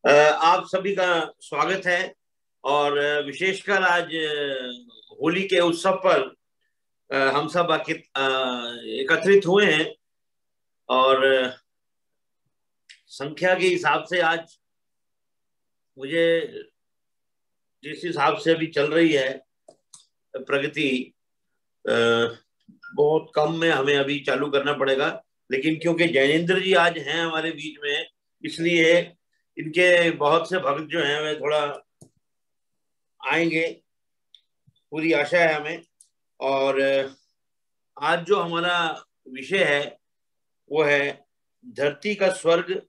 आप सभी का स्वागत है। और विशेषकर आज होली के उत्सव पर हम सब एकत्रित हुए हैं। और संख्या के हिसाब से आज मुझे जिस हिसाब से अभी चल रही है प्रगति, बहुत कम में हमें अभी चालू करना पड़ेगा। लेकिन क्योंकि जैनेन्द्र जी आज हैं हमारे बीच में, इसलिए इनके बहुत से भक्त जो हैं वे थोड़ा आएंगे, पूरी आशा है हमें। और आज जो हमारा विषय है वो है धरती का स्वर्ग,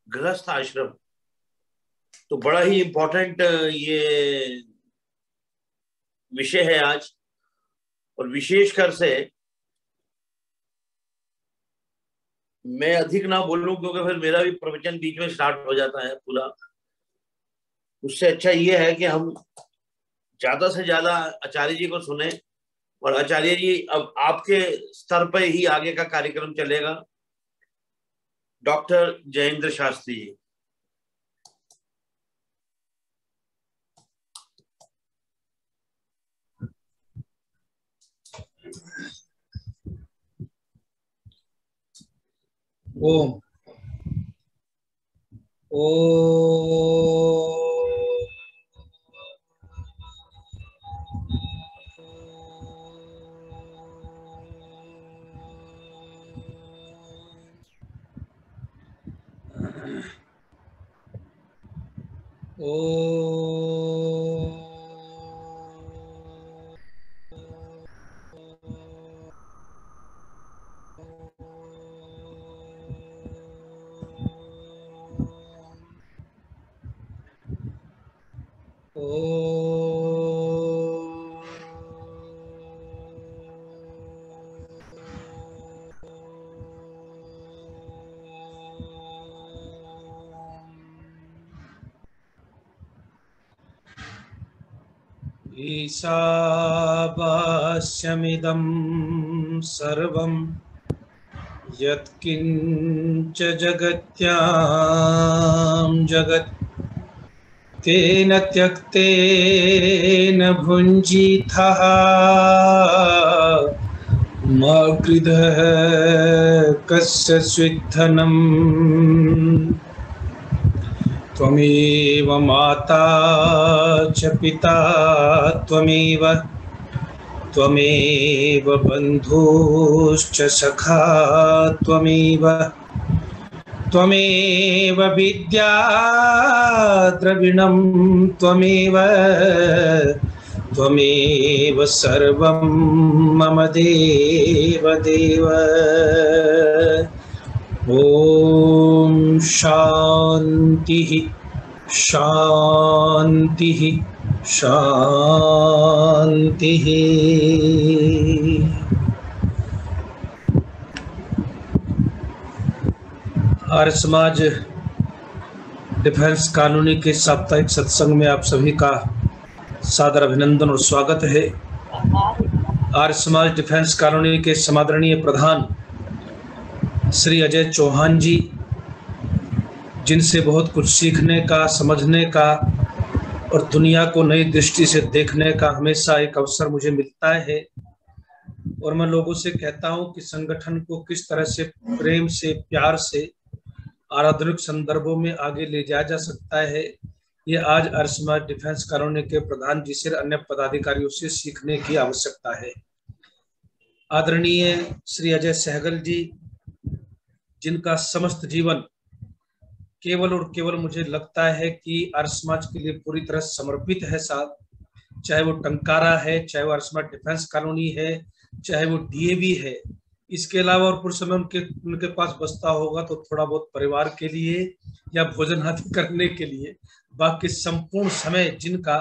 गृहस्थ आश्रम। तो बड़ा ही इंपॉर्टेंट ये विषय है आज। और विशेषकर से मैं अधिक ना बोलूं क्योंकि फिर मेरा भी प्रवचन बीच में स्टार्ट हो जाता है पूरा। उससे अच्छा ये है कि हम ज्यादा से ज्यादा आचार्य जी को सुने। और आचार्य जी, अब आपके स्तर पर ही आगे का कार्यक्रम चलेगा। डॉक्टर जयेंद्र शास्त्री जी। ओम ईशावास्यमिदं सर्वं यत्किञ्च जगत्यां जगत् तेन त्यक्तेन भुञ्जीथः मा कृधः कस्य स्विद्धनम् त्वमेव माता च पिता त्वमेव बन्धुश्च सखा त्वमेव विद्या द्रविणं त्वमेव सर्वं मम देव। ओम शांति शांति शांति। आर्य समाज डिफेंस कॉलोनी के साप्ताहिक सत्संग में आप सभी का सादर अभिनंदन और स्वागत है। आर्य समाज डिफेंस कॉलोनी के समादरणीय प्रधान श्री अजय चौहान जी, जिनसे बहुत कुछ सीखने का, समझने का और दुनिया को नई दृष्टि से देखने का हमेशा एक अवसर मुझे मिलता है। और मैं लोगों से कहता हूं कि संगठन को किस तरह से प्रेम से, प्यार से आराधनिक संदर्भों में आगे ले जाया जा सकता है, ये आज आर्य समाज डिफेंस कॉलोनी के प्रधान जी से, अन्य पदाधिकारियों से सीखने की आवश्यकता है। आदरणीय श्री अजय सहगल जी, जिनका समस्त जीवन केवल और केवल मुझे लगता है कि आर्य समाज के लिए पूरी तरह समर्पित है साहब। चाहे वो टंकारा है, चाहे वो आर्य समाज डिफेंस कॉलोनी है, चाहे वो डीएवी है। इसके अलावा और कुछ समय उनके पास बचता होगा तो थोड़ा बहुत परिवार के लिए या भोजन आदि करने के लिए, बाकी संपूर्ण समय जिनका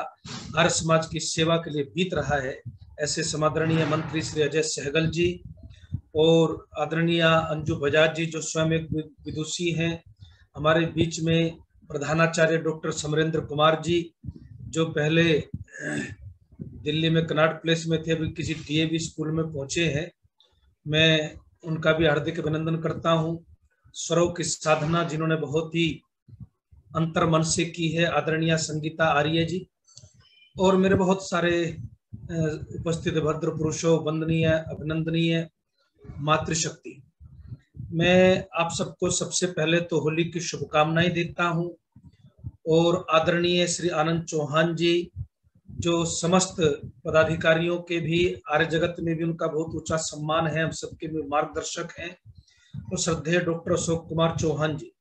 आर्य समाज की सेवा के लिए बीत रहा है, ऐसे समादरणीय मंत्री श्री अजय सहगल जी और आदरणीय अंजू बजाज जी, जो स्वयं एक विदुषी हैं। हमारे बीच में प्रधानाचार्य डॉक्टर समरेंद्र कुमार जी, जो पहले दिल्ली में कनाट प्लेस में थे, अभी किसी डीएवी स्कूल में पहुंचे हैं। मैं उनका भी हार्दिक अभिनंदन करता हूं। स्वरों की साधना जिन्होंने बहुत ही अंतर्मन से की है, आदरणीय संगीता आर्य जी, और मेरे बहुत सारे उपस्थित भद्र पुरुषों, वंदनीय अभिनंदनीय मातृशक्ति, मैं आप सबको सबसे पहले तो होली की शुभकामनाएं देता हूं। और आदरणीय श्री आनंद चौहान जी, जो समस्त पदाधिकारियों के भी आर्य जगत में भी उनका बहुत ऊंचा सम्मान है, हम सबके भी मार्गदर्शक हैं, और श्रद्धेय डॉक्टर अशोक कुमार चौहान जी,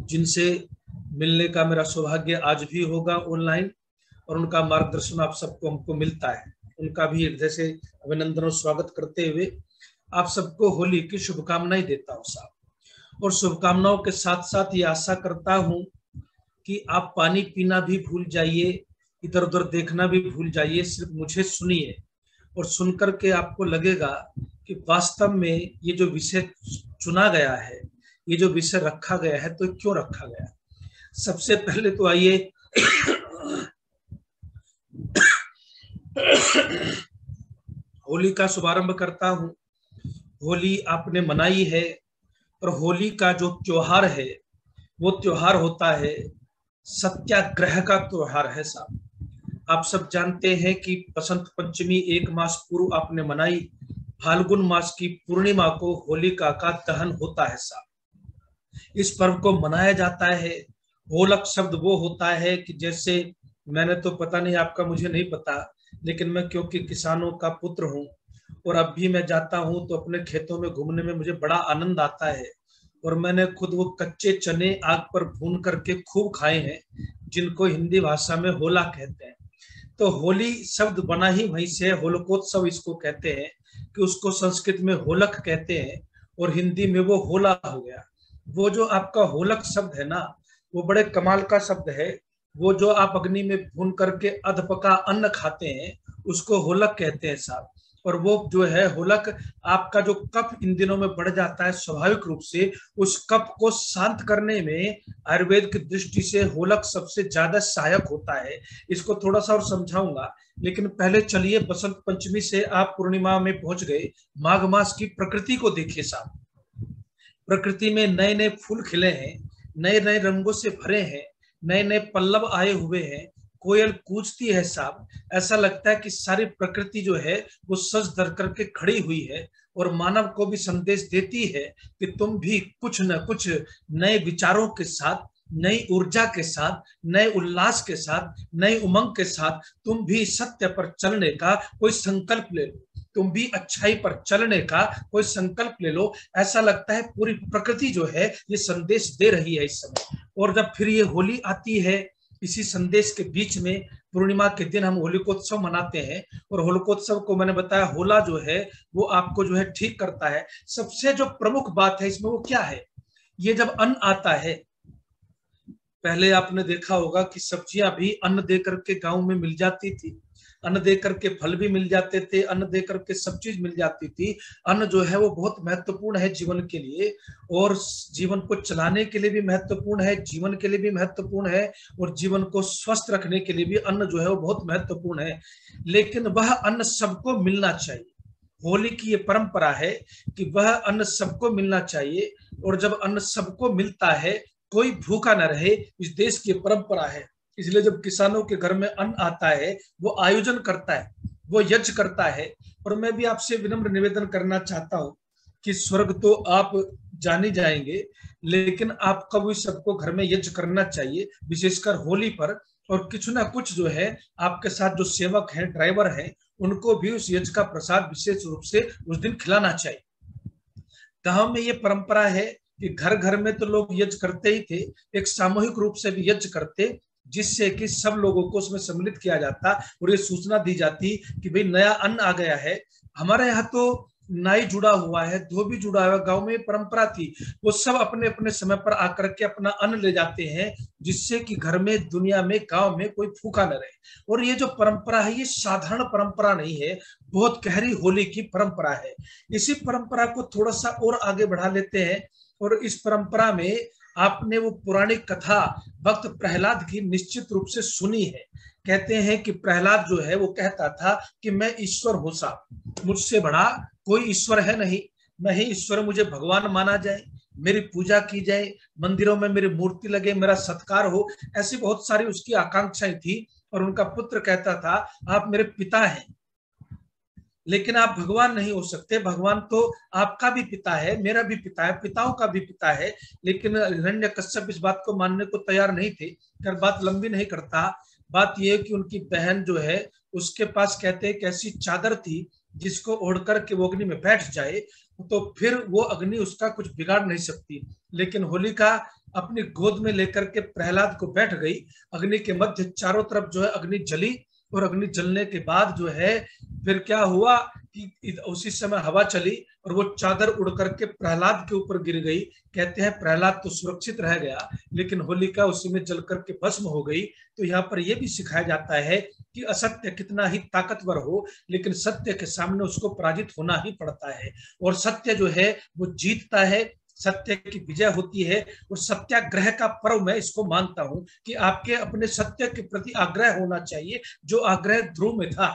जिनसे मिलने का मेरा सौभाग्य आज भी होगा ऑनलाइन, और उनका मार्गदर्शन आप सबको हमको मिलता है। उनका भी हृदय से अभिनंदन और स्वागत करते हुए आप सबको होली की शुभकामनाएं देता हूं साहब। और शुभकामनाओं के साथ साथ ये आशा करता हूं कि आप पानी पीना भी भूल जाइए, इधर उधर देखना भी भूल जाइए, सिर्फ मुझे सुनिए, और सुनकर के आपको लगेगा कि वास्तव में ये जो विषय चुना गया है, ये जो विषय रखा गया है, तो क्यों रखा गया। सबसे पहले तो आइए होली का शुभारंभ करता हूं। होली आपने मनाई है, और होली का जो त्योहार है वो त्योहार होता है सत्याग्रह का त्योहार है साहब। आप सब जानते हैं कि बसंत पंचमी 1 मास पूर्व आपने मनाई, फाल्गुन मास की पूर्णिमा को होलिका का दहन होता है साहब। इस पर्व को मनाया जाता है। होलक शब्द वो होता है कि जैसे, मैंने तो पता नहीं आपका, मुझे नहीं पता, लेकिन मैं क्योंकि किसानों का पुत्र हूँ, और अब भी मैं जाता हूँ तो अपने खेतों में घूमने में मुझे बड़ा आनंद आता है, और मैंने खुद वो कच्चे चने आग पर भून करके खूब खाए हैं, जिनको हिंदी भाषा में होला कहते हैं। तो होली शब्द बना ही वहीं से, होलकोत्सव इसको कहते हैं, कि उसको संस्कृत में होलक कहते हैं और हिंदी में वो होला हो गया। वो जो आपका होलक शब्द है ना, वो बड़े कमाल का शब्द है। वो जो आप अग्नि में भून करके अधपका अन्न खाते हैं, उसको होलक कहते हैं साहब। और वो जो है होलक, आपका जो कफ इन दिनों में बढ़ जाता है स्वाभाविक रूप से, उस कफ को शांत करने में आयुर्वेद की दृष्टि से होलक सबसे ज्यादा सहायक होता है। इसको थोड़ा सा और समझाऊंगा, लेकिन पहले चलिए बसंत पंचमी से आप पूर्णिमा में पहुंच गए। माघ मास की प्रकृति को देखिए साहब। प्रकृति में नए नए फूल खिले हैं, नए नए रंगों से भरे हैं, नए नए पल्लव आए हुए हैं, कोयल कूजती है साहब। ऐसा लगता है कि सारी प्रकृति जो है वो सज धर करके खड़ी हुई है, और मानव को भी संदेश देती है कि तुम भी कुछ न कुछ नए विचारों के साथ, नई ऊर्जा के साथ, नए उल्लास के साथ, नई उमंग के साथ तुम भी सत्य पर चलने का कोई संकल्प ले लो, तुम भी अच्छाई पर चलने का कोई संकल्प ले लो। ऐसा लगता है पूरी प्रकृति जो है ये संदेश दे रही है इस समय। और जब फिर ये होली आती है, इसी संदेश के बीच में पूर्णिमा के दिन हम होलिकोत्सव मनाते हैं, और होलिकोत्सव को मैंने बताया होला जो है वो आपको जो है ठीक करता है। सबसे जो प्रमुख बात है इसमें वो क्या है, ये जब अन्न आता है, पहले आपने देखा होगा कि सब्जियां भी अन्न दे करके गांव में मिल जाती थी, अन्न दे करके फल भी मिल जाते थे, अन्न दे करके सब चीज मिल जाती थी। अन्न जो है वो बहुत महत्वपूर्ण है जीवन के लिए, और जीवन को चलाने के लिए भी महत्वपूर्ण है, जीवन के लिए भी महत्वपूर्ण है, और जीवन को स्वस्थ रखने के लिए भी अन्न जो है वो बहुत महत्वपूर्ण है। लेकिन वह अन्न सबको मिलना चाहिए। होली की ये परंपरा है कि वह अन्न सबको मिलना चाहिए, और जब अन्न सबको मिलता है, कोई भूखा न रहे, इस देश की परंपरा है। इसलिए जब किसानों के घर में अन्न आता है, वो आयोजन करता है, वो यज्ञ करता है। और मैं भी आपसे विनम्र निवेदन करना चाहता हूं कि स्वर्ग तो आप जाने जाएंगे, लेकिन आपका भी सबको घर में यज्ञ करना चाहिए, विशेषकर होली पर। और कुछ ना कुछ जो है आपके साथ जो सेवक हैं, ड्राइवर हैं, उनको भी उस यज्ञ का प्रसाद विशेष रूप से उस दिन खिलाना चाहिए। गांव में ये परंपरा है कि घर घर में तो लोग यज्ञ करते ही थे, एक सामूहिक रूप से भी यज्ञ करते, जिससे कि सब लोगों को उसमें सम्मिलित किया जाता और ये सूचना दी जाती कि भाई नया अन्न आ गया है। हमारे यहाँ तो नाई जुड़ा हुआ है, धोबी जुड़ा हुआ है, गांव में परंपरा थी, वो सब अपने अपने समय पर आकर के अपना अन्न ले जाते हैं, जिससे कि घर में, दुनिया में, गांव में कोई भूखा न रहे। और ये जो परंपरा है ये साधारण परंपरा नहीं है, बहुत गहरी होली की परंपरा है। इसी परंपरा को थोड़ा सा और आगे बढ़ा लेते हैं, और इस परंपरा में आपने वो पुरानी कथा भक्त प्रहलाद की निश्चित रूप से सुनी है। कहते हैं कि प्रहलाद जो है वो कहता था कि मैं ईश्वर हूं साहब, मुझसे बड़ा कोई ईश्वर है नहीं, मैं ही ईश्वर, मुझे भगवान माना जाए, मेरी पूजा की जाए, मंदिरों में मेरी मूर्ति लगे, मेरा सत्कार हो, ऐसी बहुत सारी उसकी आकांक्षाएं थी। और उनका पुत्र कहता था आप मेरे पिता हैं, लेकिन आप भगवान नहीं हो सकते, भगवान तो आपका भी पिता है, मेरा भी पिता है, पिताओं का भी पिता है। लेकिन हिरण्यकश्यप इस बात को मानने को तैयार नहीं थे। अगर बात लंबी नहीं करता, बात यह कि उनकी बहन जो है उसके पास कहते हैं कि ऐसी चादर थी जिसको ओढ़ करके वो अग्नि में बैठ जाए तो फिर वो अग्नि उसका कुछ बिगाड़ नहीं सकती। लेकिन होलिका अपनी गोद में लेकर के प्रहलाद को बैठ गई, अग्नि के मध्य चारों तरफ जो है अग्नि जली। और अग्नि जलने के बाद जो है फिर क्या हुआ कि उसी समय हवा चली और वो चादर उड़ करके प्रहलाद के ऊपर गिर गई। कहते हैं प्रहलाद तो सुरक्षित रह गया, लेकिन होलिका उसी में जल करके भस्म हो गई। तो यहाँ पर यह भी सिखाया जाता है कि असत्य कितना ही ताकतवर हो, लेकिन सत्य के सामने उसको पराजित होना ही पड़ता है। और सत्य जो है वो जीतता है, सत्य की विजय होती है। और सत्याग्रह का पर्व मैं इसको मानता हूं कि आपके अपने सत्य के प्रति आग्रह होना चाहिए। जो आग्रह ध्रुव में था,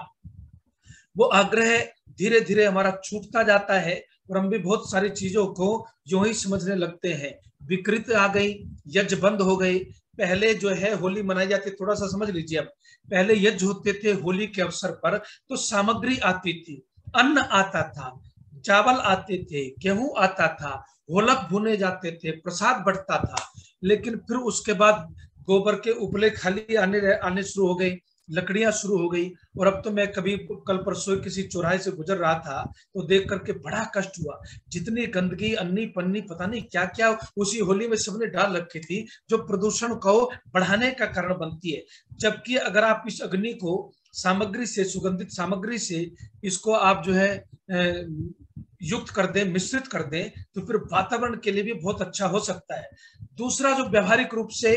वो आग्रह धीरे धीरे हमारा छूटता जाता है और हम भी बहुत सारी चीजों को यूं ही समझने लगते हैं। विकृत आ गई, यज्ञ बंद हो गए। पहले जो है होली मनाई जाती, थोड़ा सा समझ लीजिए। अब पहले यज्ञ होते थे होली के अवसर पर, तो सामग्री आती थी, अन्न आता था, चावल आते थे, गेहूं आता था, होलक भुने जाते थे, प्रसाद बढ़ता था। लेकिन फिर उसके बाद गोबर के उपले खाली आने शुरू हो गए, लकड़ियां शुरू हो गई। और अब तो मैं कभी कल परसों किसी चौराहे से गुजर रहा था तो देख करके बड़ा कष्ट हुआ। जितनी गंदगी, अन्नी पन्नी, पता नहीं क्या क्या उसी होली में सबने डाल रखी थी, जो प्रदूषण को बढ़ाने का कारण बनती है। जबकि अगर आप इस अग्नि को सामग्री से, सुगंधित सामग्री से इसको आप जो है युक्त कर दें, मिश्रित कर दें, तो फिर वातावरण के लिए भी बहुत अच्छा हो सकता है। दूसरा जो व्यवहारिक रूप से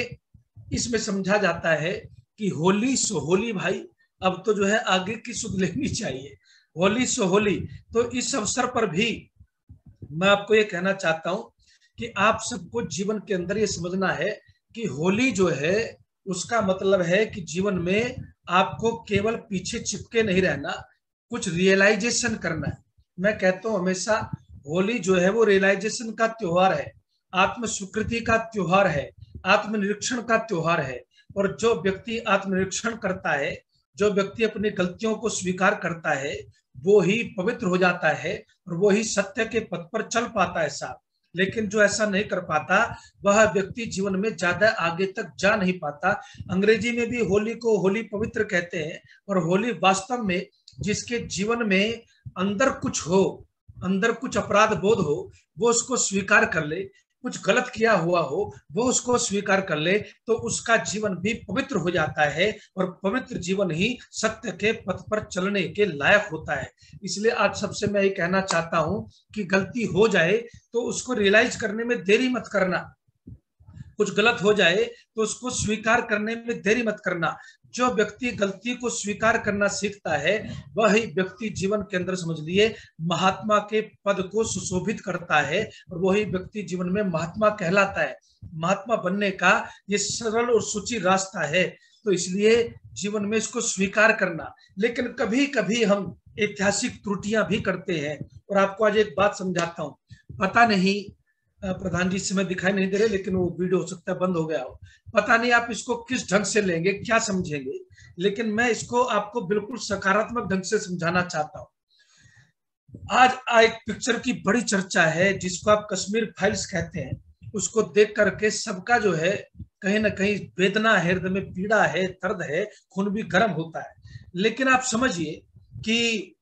इसमें समझा जाता है कि होली सो होली भाई, अब तो जो है आगे की सुध लेनी चाहिए। होली सो होली। तो इस अवसर पर भी मैं आपको ये कहना चाहता हूं कि आप सबको जीवन के अंदर ये समझना है कि होली जो है उसका मतलब है कि जीवन में आपको केवल पीछे चिपके नहीं रहना, कुछ रियलाइजेशन करना है। मैं कहता हूं हमेशा होली जो है वो रियलाइजेशन का त्योहार है, आत्म स्वीकृति का त्योहार है, आत्मनिरीक्षण का त्योहार है। और जो व्यक्ति आत्मनिरीक्षण करता है, जो व्यक्ति अपनी गलतियों को स्वीकार करता है, वो ही पवित्र हो जाता है और वो ही सत्य के पथ पर चल पाता है साहब। लेकिन जो ऐसा नहीं कर पाता, वह व्यक्ति जीवन में ज्यादा आगे तक जा नहीं पाता। अंग्रेजी में भी होली को होली पवित्र कहते हैं। और होली वास्तव में जिसके जीवन में अंदर कुछ हो, अंदर कुछ अपराध बोध हो, वो उसको स्वीकार कर ले, कुछ गलत किया हुआ हो वो उसको स्वीकार कर ले, तो उसका जीवन भी पवित्र हो जाता है। और पवित्र जीवन ही सत्य के पथ पर चलने के लायक होता है। इसलिए आज सबसे मैं ये कहना चाहता हूं कि गलती हो जाए तो उसको रियलाइज करने में देरी मत करना, कुछ गलत हो जाए तो उसको स्वीकार करने में देरी मत करना। जो व्यक्ति गलती को स्वीकार करना सीखता है, वही व्यक्ति जीवन के अंदर समझ लिए महात्मा के पद को सुशोभित करता है और वही व्यक्ति जीवन में महात्मा कहलाता है। महात्मा बनने का ये सरल और सूची रास्ता है। तो इसलिए जीवन में इसको स्वीकार करना। लेकिन कभी कभी हम ऐतिहासिक त्रुटियां भी करते हैं। और आपको आज एक बात समझाता हूं, पता नहीं प्रधान जी समय दिखाई नहीं दे रहे, लेकिन वो वीडियो हो सकता है बंद हो गया हो, पता नहीं आप इसको किस ढंग से लेंगे, क्या समझेंगे, लेकिन मैं इसको आपको बिल्कुल सकारात्मक ढंग से समझाना चाहता हूं। आज एक पिक्चर की बड़ी चर्चा है जिसको आप कश्मीर फाइल्स कहते हैं। उसको देख करके सबका जो है कहीं ना कहीं वेदना है, हृदय में पीड़ा है, दर्द है, खून भी गर्म होता है। लेकिन आप समझिए कि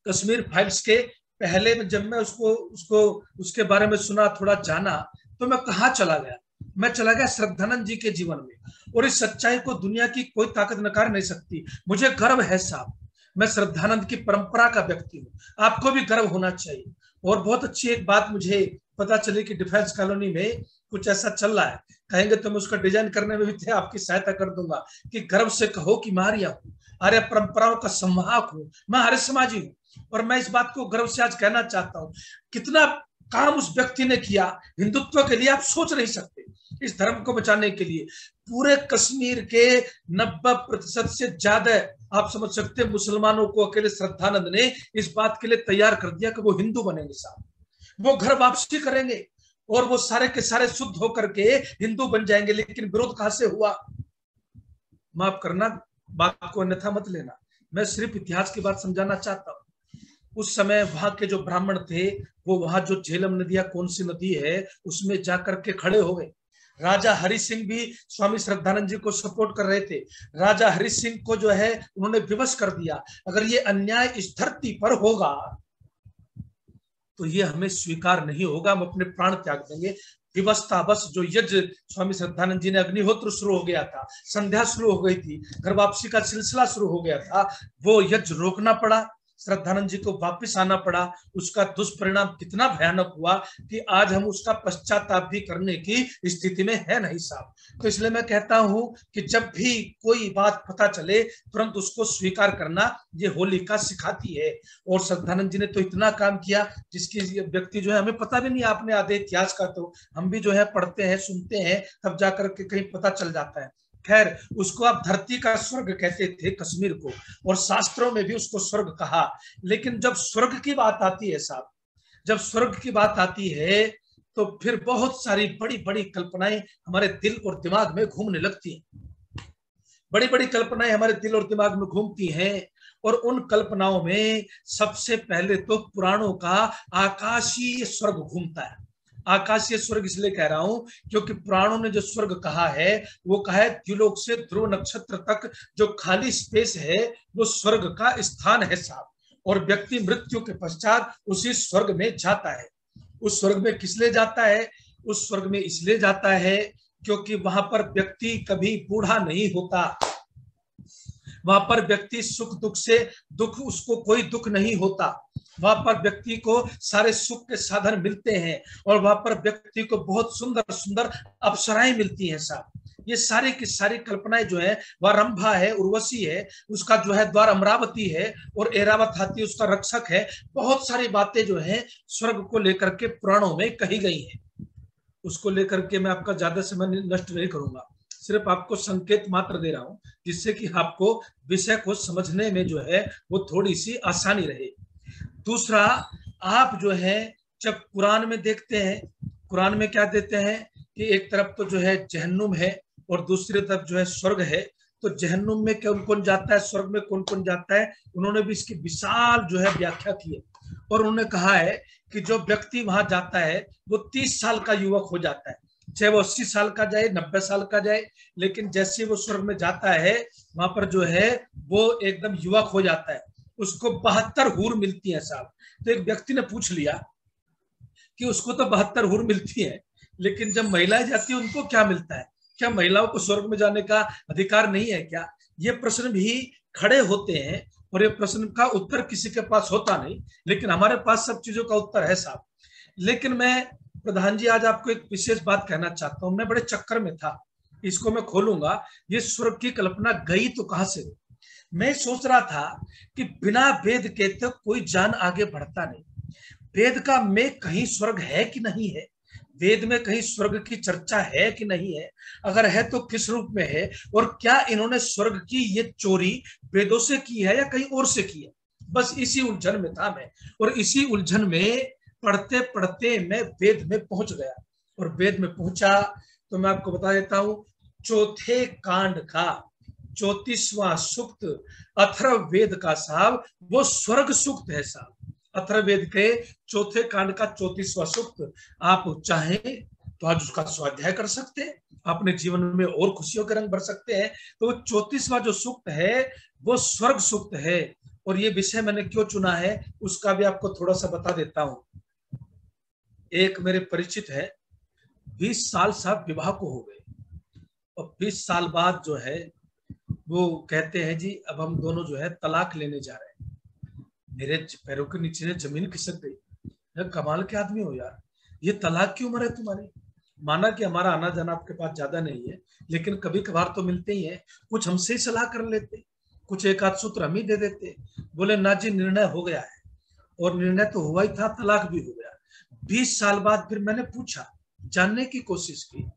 कश्मीर फाइल्स के पहले में जब मैं उसके बारे में सुना, थोड़ा जाना, तो मैं कहाँ चला गया, मैं चला गया श्रद्धानंद जी के जीवन में। और इस सच्चाई को दुनिया की कोई ताकत नकार नहीं सकती। मुझे गर्व है साहब, मैं श्रद्धानंद की परंपरा का व्यक्ति हूँ, आपको भी गर्व होना चाहिए। और बहुत अच्छी एक बात मुझे पता चली कि डिफेंस कॉलोनी में कुछ ऐसा चल रहा है, कहेंगे तो मैं उसका डिजाइन करने में भी थे आपकी सहायता कर दूंगा कि गर्व से कहो कि मैं आर्य हूँ, आर्य परंपराओं का संवाहक हूँ, मैं आर्य समाजी हूँ। और मैं इस बात को गर्व से आज कहना चाहता हूं, कितना काम उस व्यक्ति ने किया हिंदुत्व के लिए, आप सोच नहीं सकते। इस धर्म को बचाने के लिए पूरे कश्मीर के 90% से ज्यादा आप समझ सकते मुसलमानों को अकेले श्रद्धानंद ने इस बात के लिए तैयार कर दिया कि वो हिंदू बनेंगे साहब, वो घर वापसी करेंगे, और वो सारे के सारे शुद्ध होकर के हिंदू बन जाएंगे। लेकिन विरोध कहां से हुआ? माफ करना, बात को अन्यथा मत लेना, मैं सिर्फ इतिहास की बात समझाना चाहता हूं। उस समय वहां के जो ब्राह्मण थे वो वहां जो झेलम नदी या कौन सी नदी है उसमें जाकर के खड़े हो गए। राजा हरि सिंह भी स्वामी श्रद्धानंद जी को सपोर्ट कर रहे थे। राजा हरि सिंह को जो है उन्होंने विवश कर दिया। अगर ये अन्याय इस धरती पर होगा तो ये हमें स्वीकार नहीं होगा, हम अपने प्राण त्याग देंगे। विवस्था बस जो यज्ञ स्वामी श्रद्धानंद जी ने, अग्निहोत्र शुरू हो गया था, संध्या शुरू हो गई थी, घर वापसी का सिलसिला शुरू हो गया था, वो यज्ञ रोकना पड़ा, श्रद्धानंद जी को वापस आना पड़ा। उसका दुष्परिणाम कितना भयानक हुआ कि आज हम उसका पश्चाताप भी करने की स्थिति में है नहीं साहब। तो इसलिए मैं कहता हूं कि जब भी कोई बात पता चले तुरंत उसको स्वीकार करना, ये होलिका सिखाती है। और श्रद्धानंद जी ने तो इतना काम किया जिसकी व्यक्ति जो है हमें पता भी नहीं, आपने आधे इतिहास का तो हम भी जो है पढ़ते हैं, सुनते हैं, तब जाकर के कहीं पता चल जाता है। खैर, उसको आप धरती का स्वर्ग कहते थे कश्मीर को, और शास्त्रों में भी उसको स्वर्ग कहा। लेकिन जब स्वर्ग की बात आती है साहब, जब स्वर्ग की बात आती है तो फिर बहुत सारी बड़ी बड़ी कल्पनाएं हमारे दिल और दिमाग में घूमने लगती हैं। बड़ी बड़ी कल्पनाएं हमारे दिल और दिमाग में घूमती हैं, और उन कल्पनाओं में सबसे पहले तो पुराणों का आकाशीय स्वर्ग घूमता है। आकाशीय स्वर्ग इसलिए कह रहा हूं क्योंकि पुराणों ने जो स्वर्ग कहा है वो कहा है द्युलोक से ध्रुव नक्षत्र तक जो खाली स्पेस है वो स्वर्ग का स्थान है साहब। और व्यक्ति मृत्यु के पश्चात उसी स्वर्ग में जाता है। उस स्वर्ग में किस लिए जाता है? उस स्वर्ग में इसलिए जाता है क्योंकि वहां पर व्यक्ति कभी बूढ़ा नहीं होता। वहां पर व्यक्ति सुख दुख से दुख, उसको कोई दुख नहीं होता। वहां पर व्यक्ति को सारे सुख के साधन मिलते हैं, और वहां पर व्यक्ति को बहुत सुंदर सुंदर अप्सराएं मिलती हैं साहब। ये सारी की सारी कल्पनाएं जो है, वह रंभा है, उर्वशी है, उसका जो है द्वार अमरावती है, और एरावत हाथी उसका रक्षक है। बहुत सारी बातें जो है स्वर्ग को लेकर के पुराणों में कही गई है। उसको लेकर के मैं आपका ज्यादा समय नष्ट नहीं करूंगा, सिर्फ आपको संकेत मात्र दे रहा हूं जिससे कि आपको विषय को समझने में जो है वो थोड़ी सी आसानी रहे। दूसरा, आप जो है जब कुरान में देखते हैं, कुरान में क्या देते हैं कि एक तरफ तो जो है जहन्नुम है और दूसरी तरफ जो है स्वर्ग है। तो जहन्नुम में कौन कौन जाता है, स्वर्ग में कौन कौन जाता है, उन्होंने भी इसकी विशाल जो है व्याख्या की है। और उन्होंने कहा है कि जो व्यक्ति वहां जाता है वो 30 साल का युवक हो जाता है, चाहे वो 80 साल का जाए, 90 साल का जाए, लेकिन जैसे वो स्वर्ग में जाता है वहां पर जो है वो एकदम युवक हो जाता है। उसको 72 हूर मिलती है साहब। तो एक व्यक्ति ने पूछ लिया कि उसको तो 72 हूर मिलती है, लेकिन जब महिलाएं जाती है उनको क्या मिलता है? क्या महिलाओं को स्वर्ग में जाने का अधिकार नहीं है क्या? ये प्रश्न भी खड़े होते हैं, और ये प्रश्न का उत्तर किसी के पास होता नहीं, लेकिन हमारे पास सब चीजों का उत्तर है साहब। लेकिन मैं प्रधान जी आज आपको एक विशेष बात कहना चाहता हूं। मैं बड़े चक्कर में था, इसको मैं खोलूंगा। ये स्वर्ग की कल्पना गई तो कहां से? मैं सोच रहा था कि बिना वेद के तो कोई जान आगे बढ़ता नहीं। वेद का में कहीं स्वर्ग है कि नहीं है? वेद में कहीं स्वर्ग की चर्चा है कि नहीं है? अगर है तो किस रूप में है? और क्या इन्होंने स्वर्ग की ये चोरी वेदों से की है या कहीं और से की है? बस इसी उलझन में था मैं, और इसी उलझन में पढ़ते पढ़ते मैं वेद में पहुंच गया। और वेद में पहुंचा तो मैं आपको बता देता हूं, चौथे कांड का 34वां सूक्त अथर्ववेद का साहब वो स्वर्ग सूक्त है साहब। अथर्ववेद के चौथे कांड का 34वां सूक्त, आप चाहें तो आज उसका स्वाध्याय कर सकते हैं, अपने जीवन में और खुशियों के रंग भर सकते हैं। तो वो 34वां जो सूक्त है वो स्वर्ग सूक्त है। और ये विषय मैंने क्यों चुना है उसका भी आपको थोड़ा सा बता देता हूं। एक मेरे परिचित है, 20 साल साहब विवाह को हो गए, और 20 साल बाद जो है वो कहते हैं जी अब हम दोनों जो है तलाक लेने जा रहे हैं। मेरे पैरों के नीचे से जमीन खिसक गई। कमाल के आदमी हो यार, ये तलाक की उम्र है तुम्हारी। माना कि हमारा आना जाना आपके पास ज्यादा नहीं है, लेकिन कभी कभार तो मिलते ही है, कुछ हमसे ही सलाह कर लेते, कुछ एक आध सूत्र हम ही दे देते। बोले ना जी निर्णय हो गया है, और निर्णय तो हुआ ही था, तलाक भी हो गया। 20 साल बाद फिर मैंने पूछा, जानने की कोशिश की,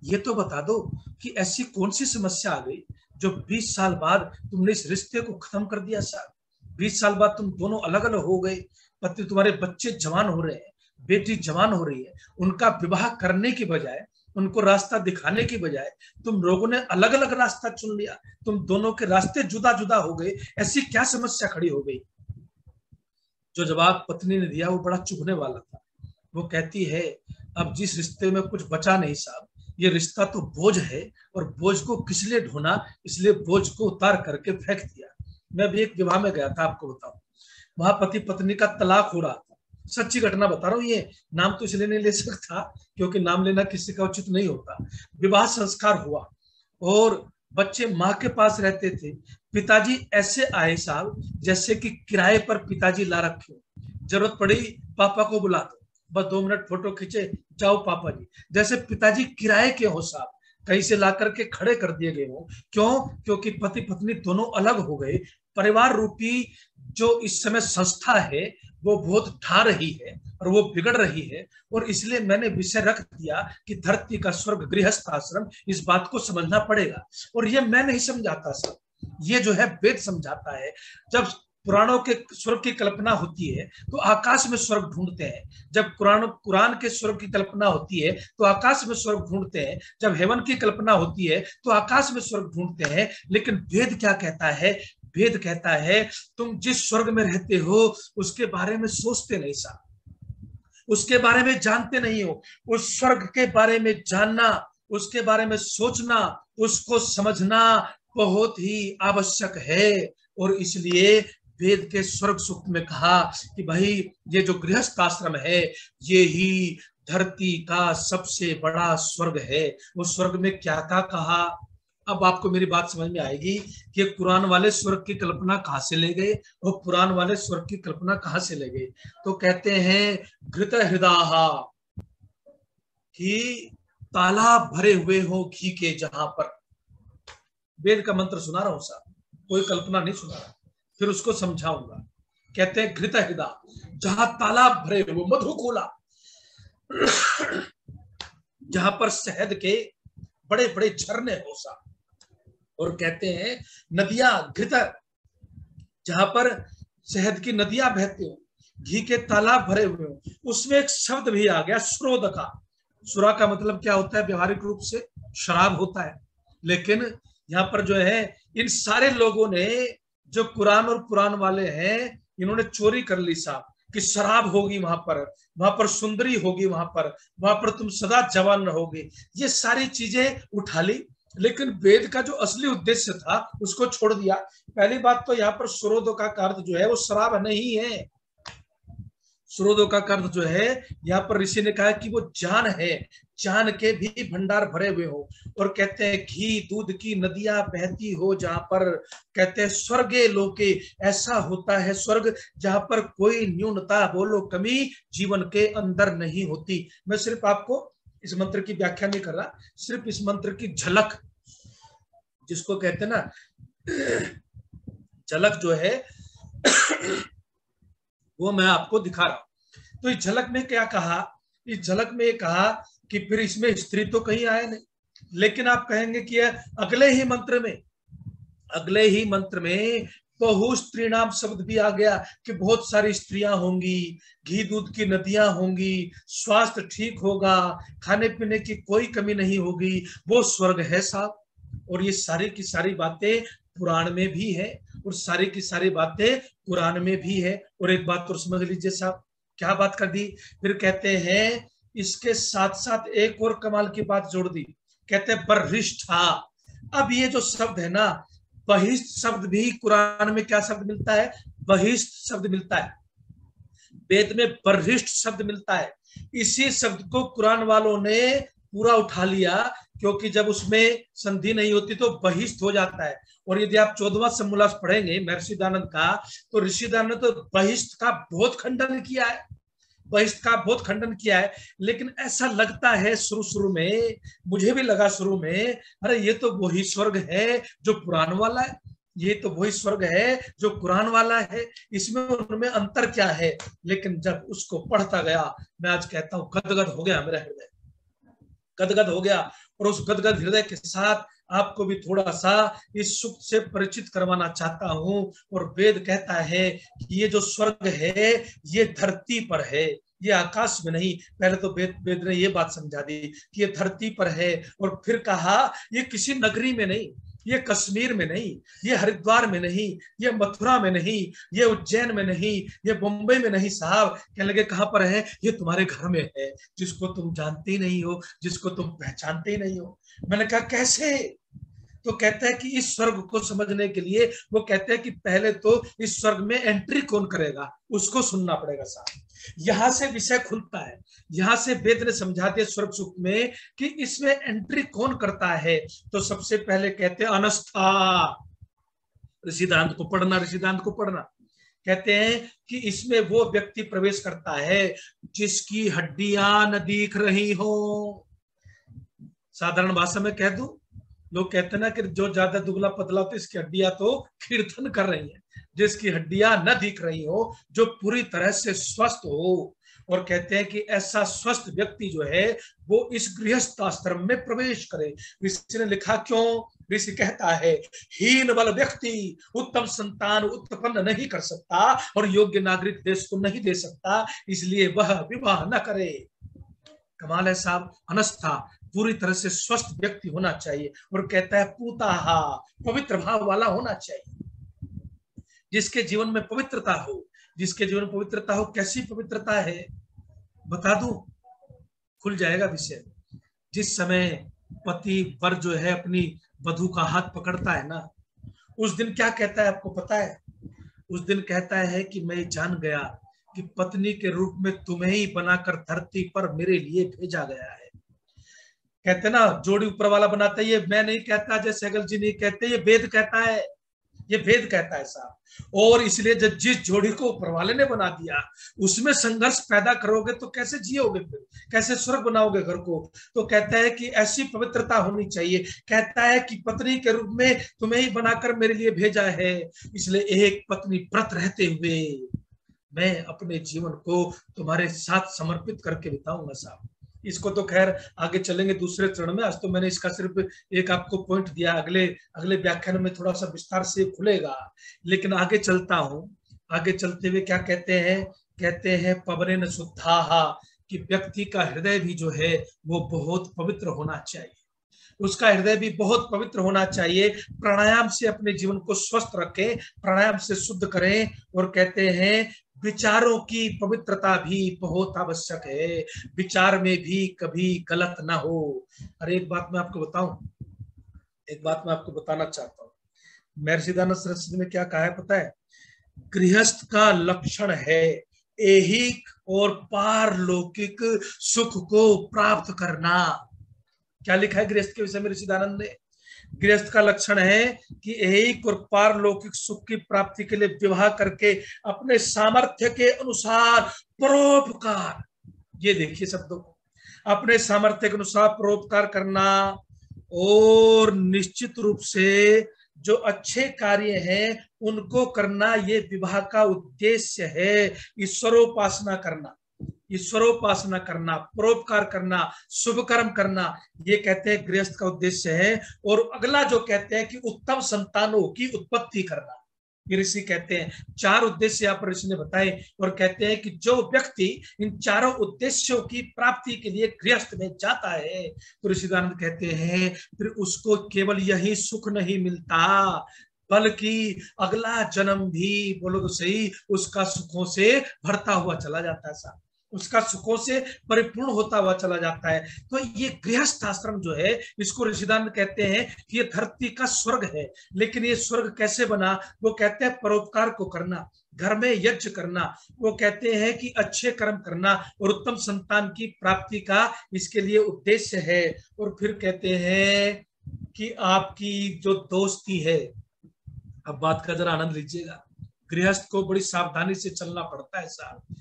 ये तो बता दो कि ऐसी कौन सी समस्या आ गई जो 20 साल बाद तुमने इस रिश्ते को खत्म कर दिया साहब। 20 साल बाद तुम दोनों अलग अलग हो गए, पति तुम्हारे बच्चे जवान हो रहे हैं, बेटी जवान हो रही है, उनका विवाह करने की बजाय, उनको रास्ता दिखाने की बजाय तुम लोगों ने अलग अलग रास्ता चुन लिया, तुम दोनों के रास्ते जुदा जुदा हो गए, ऐसी क्या समस्या खड़ी हो गई? जो जवाब पत्नी ने दिया वो बड़ा चुभने वाला था। वो कहती है, अब जिस रिश्ते में कुछ बचा नहीं साहब, ये रिश्ता तो बोझ है, और बोझ को किस लिए ढोना, इसलिए बोझ को उतार करके फेंक दिया। मैं भी एक विवाह में गया था, आपको बताऊं, वहां पति पत्नी का तलाक हो रहा था, सच्ची घटना बता रहा हूँ, ये नाम तो इसलिए नहीं ले सकता क्योंकि नाम लेना किसी का उचित नहीं होता। विवाह संस्कार हुआ और बच्चे माँ के पास रहते थे। पिताजी ऐसे आए साहब जैसे कि किराए पर पिताजी ला रखे हो, जरूरत पड़ी पापा को बुला दो, बस 2 मिनट फोटो खींचे, जाओ पापा जी। जैसे पिताजी किराए के हो साहब, कहीं से ला करके खड़े कर दिए गए हो। क्यों? क्योंकि पति पत्नी दोनों अलग हो गए। परिवार रूपी जो इस समय संस्था है वो बहुत ढा रही है और वो बिगड़ रही है, और इसलिए मैंने विषय रख दिया कि धरती का स्वर्ग गृहस्थ आश्रम, इस बात को समझना पड़ेगा। और ये मैं नहीं समझाता सर, ये जो है वेद समझाता है। जब पुराणों के स्वर्ग की कल्पना होती है तो आकाश में स्वर्ग ढूंढते हैं, जब कुरान के स्वर्ग की कल्पना होती है तो आकाश में स्वर्ग ढूंढते हैं, जब हेवन की कल्पना होती है तो आकाश में स्वर्ग ढूंढते हैं। लेकिन वेद क्या कहता है? वेद कहता है तुम जिस स्वर्ग में रहते हो उसके बारे में सोचते नहीं साहब, उसके बारे में जानते नहीं हो। उस स्वर्ग के बारे में जानना, उसके बारे में सोचना, उसको समझना बहुत ही आवश्यक है। और इसलिए वेद के स्वर्ग सूक्त में कहा कि भाई ये जो गृहस्थ आश्रम है ये ही धरती का सबसे बड़ा स्वर्ग है। उस स्वर्ग में क्या क्या कहा, अब आपको मेरी बात समझ में आएगी कि कुरान वाले स्वर्ग की कल्पना कहां से ले गए और पुराण वाले स्वर्ग की कल्पना कहां से ले गए। तो कहते हैं घृत हृदय, कि तालाब भरे हुए हो घी के, जहां पर, वेद का मंत्र सुना रहा हूं साहब, कोई कल्पना नहीं सुना रहा, फिर उसको समझाऊंगा। कहते हैं घृत हृदय, जहां तालाब भरे हुए, मधुकोला, जहां पर शहद के बड़े बड़े झरने हो साहब। और कहते हैं नदियां घृत, जहां पर शहद की नदियां बहती हो, घी के तालाब भरे हुए हो। उसमें एक शब्द भी आ गया सुरोध का। सुरा का मतलब क्या होता है? व्यवहारिक रूप से शराब होता है। लेकिन यहाँ पर जो है इन सारे लोगों ने, जो कुरान और पुराण वाले हैं, इन्होंने चोरी कर ली साहब कि शराब होगी वहां पर सुंदरी होगी, वहां पर तुम सदा जवान रहोगे, ये सारी चीजें उठा ली। लेकिन वेद का जो असली उद्देश्य था उसको छोड़ दिया। पहली बात तो यहाँ पर सुरोधो का अर्थ जो है वो शराब नहीं है। सुरोधो का अर्थ जो है यहाँ पर ऋषि ने कहा कि वो जान है, जान के भी भंडार भरे हुए हो। और कहते हैं घी दूध की नदियां बहती हो जहां पर, कहते हैं स्वर्गे लोके, ऐसा होता है स्वर्ग जहां पर कोई न्यूनता, बोलो कमी, जीवन के अंदर नहीं होती। मैं सिर्फ आपको इस मंत्र की व्याख्या नहीं कर रहा, सिर्फ इस मंत्र की झलक, जिसको कहते हैं ना झलक जो है वो मैं आपको दिखा रहा हूं। तो इस झलक में क्या कहा? इस झलक में ये कहा कि फिर इसमें स्त्री तो कहीं आया नहीं, लेकिन आप कहेंगे कि अगले ही मंत्र में बहु स्त्री नाम शब्द भी आ गया कि बहुत सारी स्त्रियां होंगी, घी दूध की नदियां होंगी, स्वास्थ्य ठीक होगा, खाने पीने की कोई कमी नहीं होगी, वो स्वर्ग है साहब। और ये सारी की सारी बातें पुराण में भी है और सारी की सारी बातें कुरान में भी है। और एक बात और समझ लीजिए साहब, क्या बात कर दी? फिर कहते हैं इसके साथ साथ एक और कमाल की बात जोड़ दी, कहते हैं बर्हिष्ठा। अब ये जो शब्द है ना, बहिष्ठ शब्द भी कुरान में क्या शब्द मिलता है? बहिष्ठ शब्द मिलता है। वेद में बर्हिष्ठ शब्द मिलता है। इसी शब्द को कुरान वालों ने पूरा उठा लिया, क्योंकि जब उसमें संधि नहीं होती तो बहिष्ठ हो जाता है। और यदि आप 14वां समोल्लास पढ़ेंगे महर्षि दयानंद का, तो ऋषि दयानंद तो बहिष्ठ का बहुत खंडन किया है, बहिष्ठ का बहुत खंडन किया है। लेकिन ऐसा लगता है शुरू में, मुझे भी लगा शुरू में, अरे ये तो वही स्वर्ग है जो पुराण वाला है, ये तो वही स्वर्ग है जो कुरान वाला है, इसमें उनमें अंतर क्या है? लेकिन जब उसको पढ़ता गया, मैं आज कहता हूं गदगद हो गया मेरा हृदय, गदगद हो गया। और उस गदगद हृदय के साथ आपको भी थोड़ा सा इस सुख से परिचित करवाना चाहता हूं। और वेद कहता है कि ये जो स्वर्ग है ये धरती पर है, ये आकाश में नहीं। पहले तो वेद ने ये बात समझा दी कि ये धरती पर है, और फिर कहा ये किसी नगरी में नहीं, ये कश्मीर में नहीं, ये हरिद्वार में नहीं, ये मथुरा में नहीं, ये उज्जैन में नहीं, ये मुंबई में नहीं साहब। कहने लगे कहां पर है? ये तुम्हारे घर में है, जिसको तुम जानते ही नहीं हो, जिसको तुम पहचानते ही नहीं हो। मैंने कहा कैसे? तो कहता है कि इस स्वर्ग को समझने के लिए वो कहते हैं कि पहले तो इस स्वर्ग में एंट्री कौन करेगा, उसको सुनना पड़ेगा साहब। यहां से विषय खुलता है, यहां से वेद ने समझा दिया स्वर्ग सुख में कि इसमें एंट्री कौन करता है। तो सबसे पहले कहते हैं अनस्था। ऋषिदांत को पढ़ना, ऋषिदांत को पढ़ना। कहते हैं कि इसमें वो व्यक्ति प्रवेश करता है जिसकी हड्डियां न दिख रही हो। साधारण भाषा में कह दूं, लोग कहते हैं ना कि जो ज्यादा दुबला पतला होता है इसकी हड्डियां तो कीर्तन कर रही हैं। जिसकी हड्डियां न दिख रही हो, जो पूरी तरह से स्वस्थ हो। और कहते हैं कि ऐसा स्वस्थ व्यक्ति जो है वो इस गृहस्थ आश्रम में प्रवेश करे। ऋषि ने लिखा क्यों? ऋषि कहता है हीन बल व्यक्ति उत्तम संतान उत्पन्न नहीं कर सकता और योग्य नागरिक देश को नहीं दे सकता, इसलिए वह विवाह न करे। कमाल है साहब। अनस्था, पूरी तरह से स्वस्थ व्यक्ति होना चाहिए। और कहता है पूताहा, पवित्र भाव वाला होना चाहिए, जिसके जीवन में पवित्रता हो। जिसके जीवन में पवित्रता हो, कैसी पवित्रता है बता दूं, खुल जाएगा विषय। जिस समय पति वर जो है अपनी वधू का हाथ पकड़ता है ना, उस दिन क्या कहता है आपको पता है? उस दिन कहता है कि मैं जान गया कि पत्नी के रूप में तुम्हें ही बनाकर धरती पर मेरे लिए भेजा गया है। कहते ना जोड़ी ऊपर वाला बनाता है, ये मैं नहीं कहता, जय सहगल जी नहीं कहते, ये वेद कहता है, ये वेद कहता है साहब। और इसलिए जब जिस जोड़ी को ऊपर वाले ने बना दिया उसमें संघर्ष पैदा करोगे तो कैसे जियोगे, फिर कैसे स्वर्ग बनाओगे घर को? तो कहता है कि ऐसी पवित्रता होनी चाहिए। कहता है कि पत्नी के रूप में तुम्हें ही बनाकर मेरे लिए भेजा है, इसलिए एक पत्नी व्रत रहते हुए मैं अपने जीवन को तुम्हारे साथ समर्पित करके बिताऊंगा साहब। इसको तो खैर आगे चलेंगे दूसरे चरण में। आज तो मैंने इसका सिर्फ एक आपको पॉइंट दिया, अगले व्याख्यान में थोड़ा सा विस्तार से खुलेगा। लेकिन आगे चलता हूं। आगे चलते हुए क्या कहते हैं? कहते हैं पवनेन शुद्धाहा, कि व्यक्ति का हृदय भी जो है वो बहुत पवित्र होना चाहिए। उसका हृदय भी बहुत पवित्र होना चाहिए। प्राणायाम से अपने जीवन को स्वस्थ रखें, प्राणायाम से शुद्ध करें। और कहते हैं विचारों की पवित्रता भी बहुत आवश्यक है, विचार में भी कभी गलत ना हो। अरे एक बात मैं आपको बताऊं, एक बात मैं आपको बताना चाहता हूं। महर्षिदानंद सरस्वती ने क्या कहा है पता है? गृहस्थ का लक्षण है ऐहिक और पारलौकिक सुख को प्राप्त करना। क्या लिखा है गृहस्थ के विषय में ऋषिदानंद ने? गृहस्थ का लक्षण है कि ऐहिक और पारलौकिक सुख की प्राप्ति के लिए विवाह करके अपने सामर्थ्य के अनुसार परोपकार, ये देखिए शब्दों को, अपने सामर्थ्य के अनुसार परोपकार करना। और निश्चित रूप से जो अच्छे कार्य हैं उनको करना, ये विवाह का उद्देश्य है। ईश्वरोपासना करना, ईश्वरोपासना करना, परोपकार करना, शुभ कर्म करना, ये कहते हैं गृहस्थ का उद्देश्य है। और अगला जो कहते हैं कि उत्तम संतानों की उत्पत्ति करना, ये ऋषि कहते हैं। चार उद्देश्य यहाँ पर ऋषि ने बताए। और कहते हैं कि जो व्यक्ति इन चारों उद्देश्यों की प्राप्ति के लिए गृहस्थ में जाता है, तो ऋषिदानंद कहते हैं फिर उसको केवल यही सुख नहीं मिलता, बल्कि अगला जन्म भी, बोलो तो सही, उसका सुखों से भरता हुआ चला जाता है साहब, उसका सुखों से परिपूर्ण होता हुआ चला जाता है। तो ये गृहस्थ आश्रम जो है, इसको ऋषिदानंद कहते हैं कि ये धरती का स्वर्ग है। लेकिन ये स्वर्ग कैसे बना? वो कहते हैं परोपकार को करना, घर में यज्ञ करना, वो कहते हैं कि अच्छे कर्म करना और उत्तम संतान की प्राप्ति का इसके लिए उद्देश्य है। और फिर कहते हैं कि आपकी जो दोस्ती है, अब बात का जरा आनंद लीजिएगा, गृहस्थ को बड़ी सावधानी से चलना पड़ता है साहब।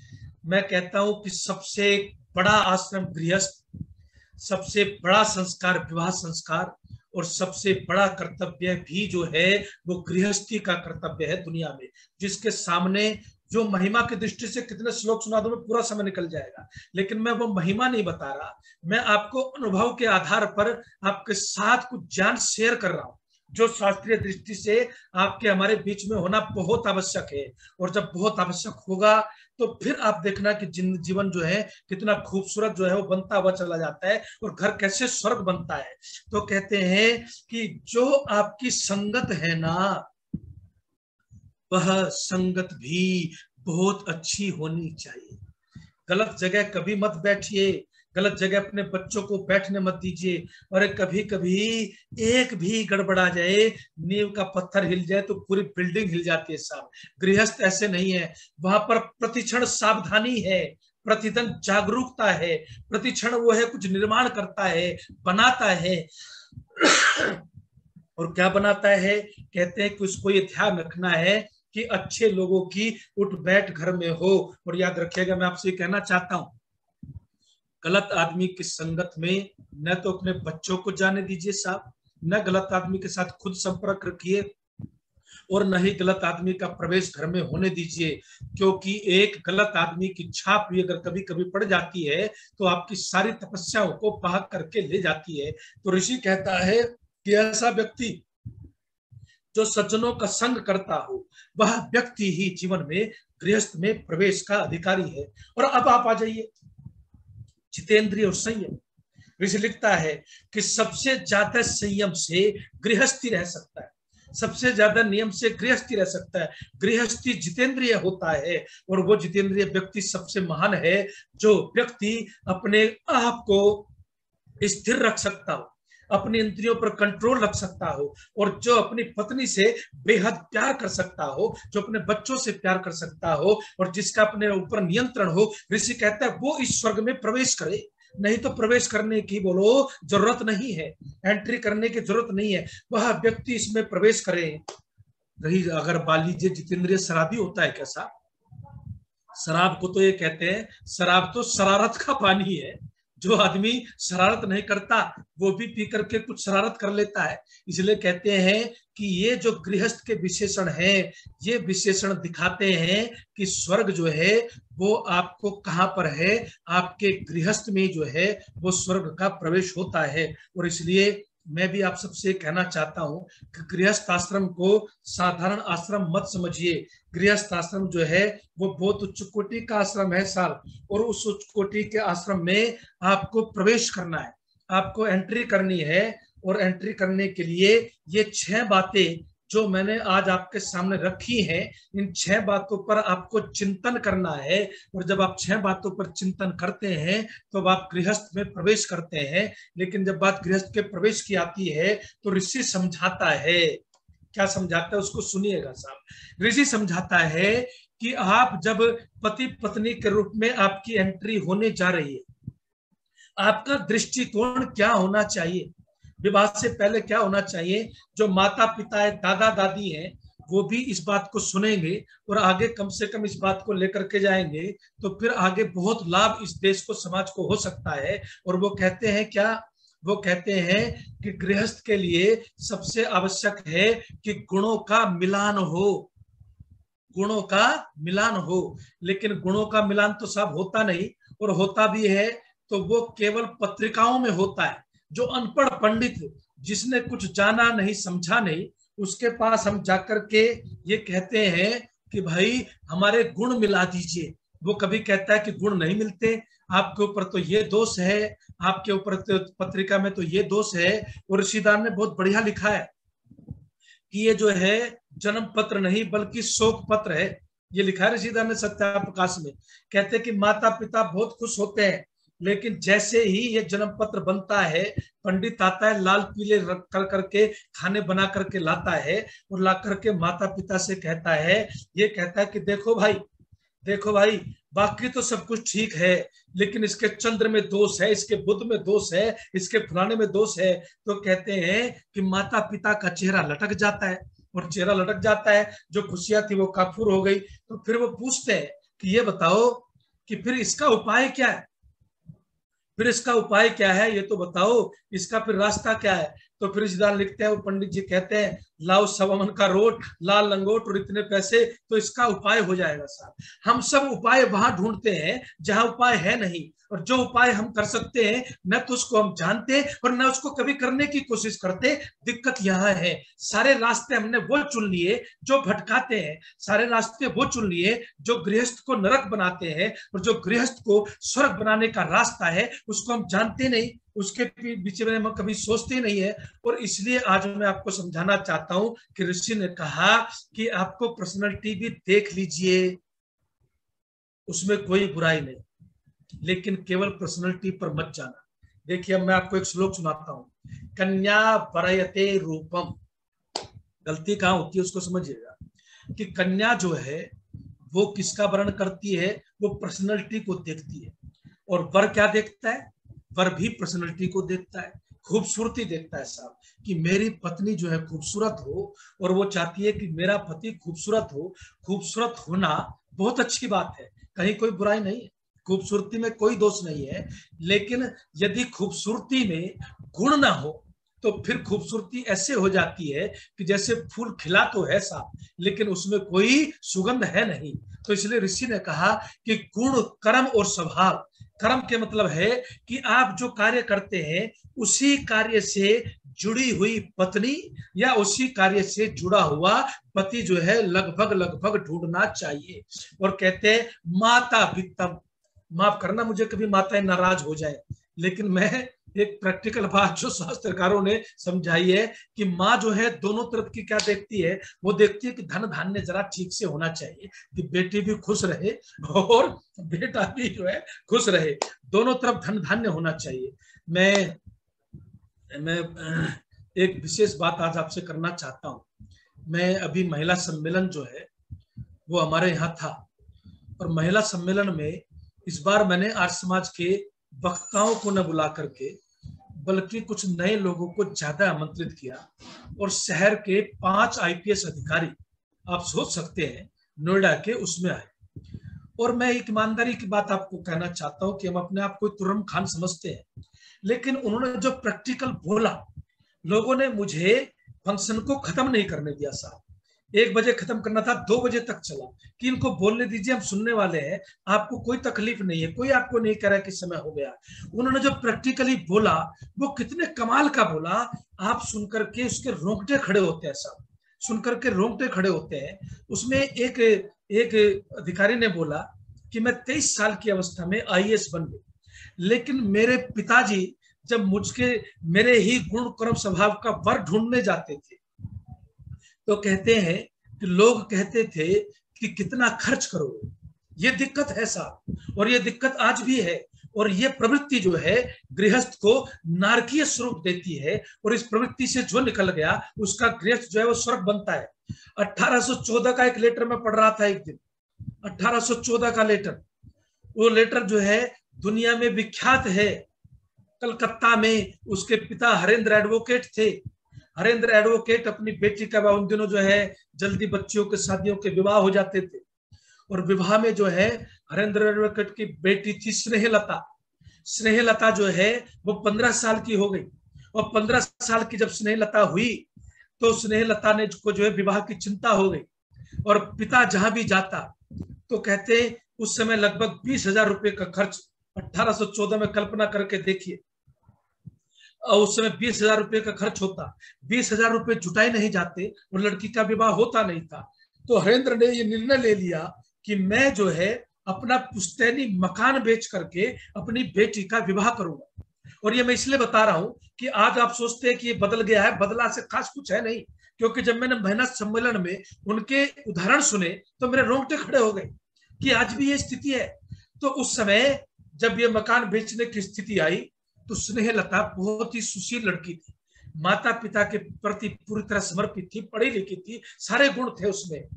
मैं कहता हूं कि सबसे बड़ा आश्रम गृहस्थ, सबसे बड़ा संस्कार विवाह संस्कार, और सबसे बड़ा कर्तव्य भी जो है वो गृहस्थी का कर्तव्य है दुनिया में, जिसके सामने जो महिमा की दृष्टि से कितने श्लोक सुना दूं मैं, पूरा समय निकल जाएगा। लेकिन मैं वो महिमा नहीं बता रहा, मैं आपको अनुभव के आधार पर आपके साथ कुछ ज्ञान शेयर कर रहा हूं, जो शास्त्रीय दृष्टि से आपके हमारे बीच में होना बहुत आवश्यक है। और जब बहुत आवश्यक होगा तो फिर आप देखना कि जीवन जो है कितना खूबसूरत जो है वो बनता हुआ चला जाता है और घर कैसे स्वर्ग बनता है। तो कहते हैं कि जो आपकी संगत है ना, वह संगत भी बहुत अच्छी होनी चाहिए। गलत जगह कभी मत बैठिए, गलत जगह अपने बच्चों को बैठने मत दीजिए। और कभी कभी एक भी गड़बड़ा जाए, नींव का पत्थर हिल जाए तो पूरी बिल्डिंग हिल जाती है साहब। गृहस्थ ऐसे नहीं है, वहां पर प्रतिक्षण सावधानी है, प्रतिदिन जागरूकता है, प्रतिक्षण वो है कुछ निर्माण करता है, बनाता है। और क्या बनाता है, कहते हैं कि उसको ये ध्यान रखना है कि अच्छे लोगों की उठ बैठ घर में हो। और याद रखिएगा, मैं आपसे कहना चाहता हूं, गलत आदमी की संगत में न तो अपने बच्चों को जाने दीजिए साहब, न गलत आदमी के साथ खुद संपर्क रखिए, और न ही गलत आदमी का प्रवेश घर में होने दीजिए। क्योंकि एक गलत आदमी की छाप भी अगर कभी कभी पड़ जाती है तो आपकी सारी तपस्याओं को बहा करके ले जाती है। तो ऋषि कहता है कि ऐसा व्यक्ति जो सज्जनों का संग करता हो, वह व्यक्ति ही जीवन में गृहस्थ में प्रवेश का अधिकारी है। और अब आप आ जाइए जितेंद्रिय और संयम। ऋषि लिखता है कि सबसे ज्यादा संयम से गृहस्थी रह सकता है, सबसे ज्यादा नियम से गृहस्थी रह सकता है। गृहस्थी जितेंद्रिय होता है, और वो जितेंद्रिय व्यक्ति सबसे महान है जो व्यक्ति अपने आप को स्थिर रख सकता हो, अपनी इंद्रियों पर कंट्रोल रख सकता हो, और जो अपनी पत्नी से बेहद प्यार कर सकता हो, जो अपने बच्चों से प्यार कर सकता हो, और जिसका अपने ऊपर नियंत्रण हो। ऋषि कहता है वो इस स्वर्ग में प्रवेश करे, नहीं तो प्रवेश करने की बोलो जरूरत नहीं है, एंट्री करने की जरूरत नहीं है, वह व्यक्ति इसमें प्रवेश करे। रही अगर मान लीजिए जितेंद्रिय शराबी होता है, कैसा शराब को तो ये कहते हैं, शराब तो शरारत का पानी है। जो आदमी शरारत नहीं करता वो भी पी करके कुछ शरारत कर लेता है। इसलिए कहते हैं कि ये जो गृहस्थ के विशेषण हैं, ये विशेषण दिखाते हैं कि स्वर्ग जो है वो आपको कहां पर है, आपके गृहस्थ में जो है वो स्वर्ग का प्रवेश होता है। और इसलिए मैं भी आप सबसे कहना चाहता हूं कि गृहस्थ आश्रम को साधारण आश्रम मत समझिए। गृहस्थ आश्रम जो है वो बहुत उच्च कोटि का आश्रम है साल, और उस उच्च कोटि के आश्रम में आपको प्रवेश करना है, आपको एंट्री करनी है। और एंट्री करने के लिए ये 6 बातें जो मैंने आज आपके सामने रखी हैं, इन 6 बातों पर आपको चिंतन करना है। और जब आप 6 बातों पर चिंतन करते हैं तो आप गृहस्थ में प्रवेश करते हैं। लेकिन जब बात गृहस्थ के प्रवेश की आती है तो ऋषि समझाता है, क्या समझाता है उसको सुनिएगा साहब। ऋषि समझाता है कि आप जब पति पत्नी के रूप में आपकी एंट्री होने जा रही है, आपका दृष्टिकोण क्या होना चाहिए, विवाह से पहले क्या होना चाहिए। जो माता पिता है, दादा दादी हैं, वो भी इस बात को सुनेंगे और आगे कम से कम इस बात को लेकर के जाएंगे, तो फिर आगे बहुत लाभ इस देश को, समाज को हो सकता है। और वो कहते हैं क्या, वो कहते हैं कि गृहस्थ के लिए सबसे आवश्यक है कि गुणों का मिलान हो, गुणों का मिलान हो। लेकिन गुणों का मिलान तो सब होता नहीं, और होता भी है तो वो केवल पत्रिकाओं में होता है। जो अनपढ़ पंडित, जिसने कुछ जाना नहीं समझा नहीं, उसके पास हम जाकर के ये कहते हैं कि भाई हमारे गुण मिला दीजिए, वो कभी कहता है कि गुण नहीं मिलते, आपके ऊपर तो ये दोष है, आपके ऊपर तो पत्रिका में तो ये दोष है। और ऋषिदार ने बहुत बढ़िया लिखा है कि ये जो है जन्म पत्र नहीं बल्कि शोक पत्र है। ये लिखा है ऋषिदार ने सत्याप्रकाश में। कहते हैं कि माता पिता बहुत खुश होते हैं, लेकिन जैसे ही ये जन्म पत्र बनता है, पंडित आता है, लाल पीले कर करके खाने बना करके लाता है, और ला करके माता पिता से कहता है, ये कहता है कि देखो भाई, देखो भाई, बाकी तो सब कुछ ठीक है, लेकिन इसके चंद्र में दोष है, इसके बुध में दोष है, इसके फलाने में दोष है। तो कहते हैं कि माता पिता का चेहरा लटक जाता है, और चेहरा लटक जाता है, जो खुशियां थी वो काफूर हो गई। तो फिर वो पूछते हैं कि ये बताओ कि फिर इसका उपाय क्या है, फिर इसका उपाय क्या है, ये तो बताओ, इसका फिर रास्ता क्या है। तो फिर ऋषिदान लिखते हैं, वो पंडित जी कहते हैं लाओ 1.25 मन का रोट, लाल लंगोट और इतने पैसे, तो इसका उपाय हो जाएगा साहब। हम सब उपाय वहां ढूंढते हैं जहां उपाय है नहीं, और जो उपाय हम कर सकते हैं न तो उसको हम जानते और न उसको कभी करने की कोशिश करते। दिक्कत यहाँ है, सारे रास्ते हमने वो चुन लिए जो भटकाते हैं, सारे रास्ते वो चुन लिए जो गृहस्थ को नरक बनाते हैं, और जो गृहस्थ को स्वर्ग बनाने का रास्ता है उसको हम जानते नहीं, उसके बीच में हम कभी सोचते नहीं है। और इसलिए आज मैं आपको समझाना चाहता हूं कि ऋषि ने कहा कि आपको पर्सनैलिटी भी देख लीजिए, उसमें कोई बुराई नहीं, लेकिन केवल पर्सनैलिटी पर मत जाना। देखिए अब मैं आपको एक श्लोक सुनाता हूं, कन्या वरयते रूपम। गलती कहां होती है उसको समझिएगा, कि कन्या जो है वो किसका वर्ण करती है, वो पर्सनैलिटी को देखती है। और वर क्या देखता है, वर भी पर्सनैलिटी को देखता है, खूबसूरती देखता है साहब, कि मेरी पत्नी जो है खूबसूरत हो, और वो चाहती है कि मेरा पति खूबसूरत हो। खूबसूरत होना बहुत अच्छी बात है, कहीं कोई बुराई नहीं है, खूबसूरती में कोई दोष नहीं है। लेकिन यदि खूबसूरती में गुण ना हो तो फिर खूबसूरती ऐसे हो जाती है कि जैसे फूल खिला तो है साहब, लेकिन उसमें कोई सुगंध है नहीं। तो इसलिए ऋषि ने कहा कि गुण, कर्म और स्वभाव। कर्म के मतलब है कि आप जो कार्य करते हैं उसी कार्य से जुड़ी हुई पत्नी या उसी कार्य से जुड़ा हुआ पति जो है लगभग लगभग ढूंढना चाहिए। और कहते हैं माता वित्तम, माफ करना मुझे कभी माताएं नाराज हो जाए, लेकिन मैं एक प्रैक्टिकल बात जो शास्त्रकारों ने समझाई है कि माँ जो है दोनों तरफ की क्या देखती है, वो देखती है कि धन धान्य जरा ठीक से होना चाहिए, कि बेटी भी खुश रहे और बेटा भी जो है खुश रहे, दोनों तरफ धन धान्य होना चाहिए। मैं एक विशेष बात आज आपसे करना चाहता हूँ। मैं अभी महिला सम्मेलन जो है वो हमारे यहाँ था, और महिला सम्मेलन में इस बार मैंने आर्य समाज के वक्ताओं को न बुला करके बल्कि कुछ नए लोगों को ज्यादा आमंत्रित किया, और शहर के 5 IPS अधिकारी, आप सोच सकते हैं, नोएडा के, उसमें आए। और मैं एक ईमानदारी की बात आपको कहना चाहता हूं कि हम अपने आप को तुर्रम खान समझते हैं, लेकिन उन्होंने जो प्रैक्टिकल बोला, लोगों ने मुझे फंक्शन को खत्म नहीं करने दिया साहब। 1 बजे खत्म करना था, 2 बजे तक चला, कि इनको बोलने दीजिए, हम सुनने वाले हैं, आपको कोई तकलीफ नहीं है, कोई आपको नहीं कह रहा कि समय हो गया। उन्होंने जो प्रैक्टिकली बोला वो कितने कमाल का बोला, आप सुनकर के उसके रोंगटे खड़े होते हैं साहब, सुनकर के रोंगटे खड़े होते हैं। उसमें एक अधिकारी ने बोला कि मैं 23 साल की अवस्था में IAS बन गई, लेकिन मेरे पिताजी जब मेरे ही गुण कर्म स्वभाव का वर ढूंढने जाते थे तो कहते हैं कि लोग कहते थे कि कितना खर्च करोगे। ये दिक्कत है साहब, और ये दिक्कत आज भी है। और ये प्रवृत्ति जो है गृहस्थ को नारकीय स्वरूप देती है, और इस प्रवृत्ति से जो निकल गया उसका गृहस्थ जो है वो स्वर्ग बनता है। 1814 का एक लेटर में पढ़ रहा था एक दिन, 1814 का लेटर, वो लेटर जो है दुनिया में विख्यात है। कलकत्ता में उसके पिता हरेंद्र एडवोकेट थे। हरेंद्र एडवोकेट अपनी बेटी का उन दिनों जो है जल्दी बच्चियों के शादियों के विवाह हो जाते थे, और विवाह में जो है हरेंद्र एडवोकेट की बेटी थी स्नेहलता। स्नेहलता जो है वो 15 साल की हो गई, और 15 साल की जब स्नेहलता हुई तो स्नेहलता ने को जो है विवाह की चिंता हो गई, और पिता जहां भी जाता तो कहते उस समय लगभग 20,000 रुपए का खर्च, 1814 में कल्पना करके देखिए, और उस समय 20,000 रुपए का खर्च होता, 20,000 रुपए जुटाए नहीं जाते और लड़की का विवाह होता नहीं था। तो हरेंद्र ने ये निर्णय ले लिया कि मैं जो है अपना पुश्तैनी मकान बेच करके अपनी बेटी का विवाह करूंगा। और ये मैं इसलिए बता रहा हूं कि आज आप सोचते हैं कि ये बदल गया है, बदला से खास कुछ है नहीं, क्योंकि जब मैंने महिला सम्मेलन में उनके उदाहरण सुने तो मेरे रोंगटे खड़े हो गए कि आज भी ये स्थिति है। तो उस समय जब ये मकान बेचने की स्थिति आई तो स्नेहलता बहुत ही सुशील लड़की थी, माता पिता के प्रति पूरी तरह समर्पित थी, पढ़ी लिखी थी, सारे गुण थे उसमें,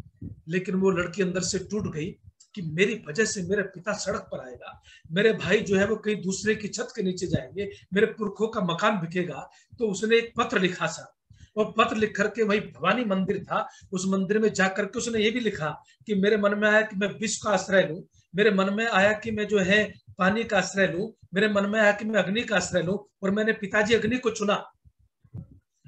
लेकिन वो लड़की अंदर से टूट गई कि मेरी वजह से मेरे पिता सड़क पर आएगा, मेरे भाई जो है वो कहीं दूसरे की छत के नीचे जाएंगे, मेरे पुरखों का मकान बिकेगा। तो उसने एक पत्र लिखा था, और पत्र लिख करके वही भवानी मंदिर था, उस मंदिर में जाकर के उसने ये भी लिखा कि मेरे मन में आया कि मैं विष का आश्रय लूं, मेरे मन में आया कि मैं जो है पानी का आश्रय लूं, मेरे मन में आया कि मैं अग्नि का आश्रय लूं, और मैंने पिताजी अग्नि को चुना।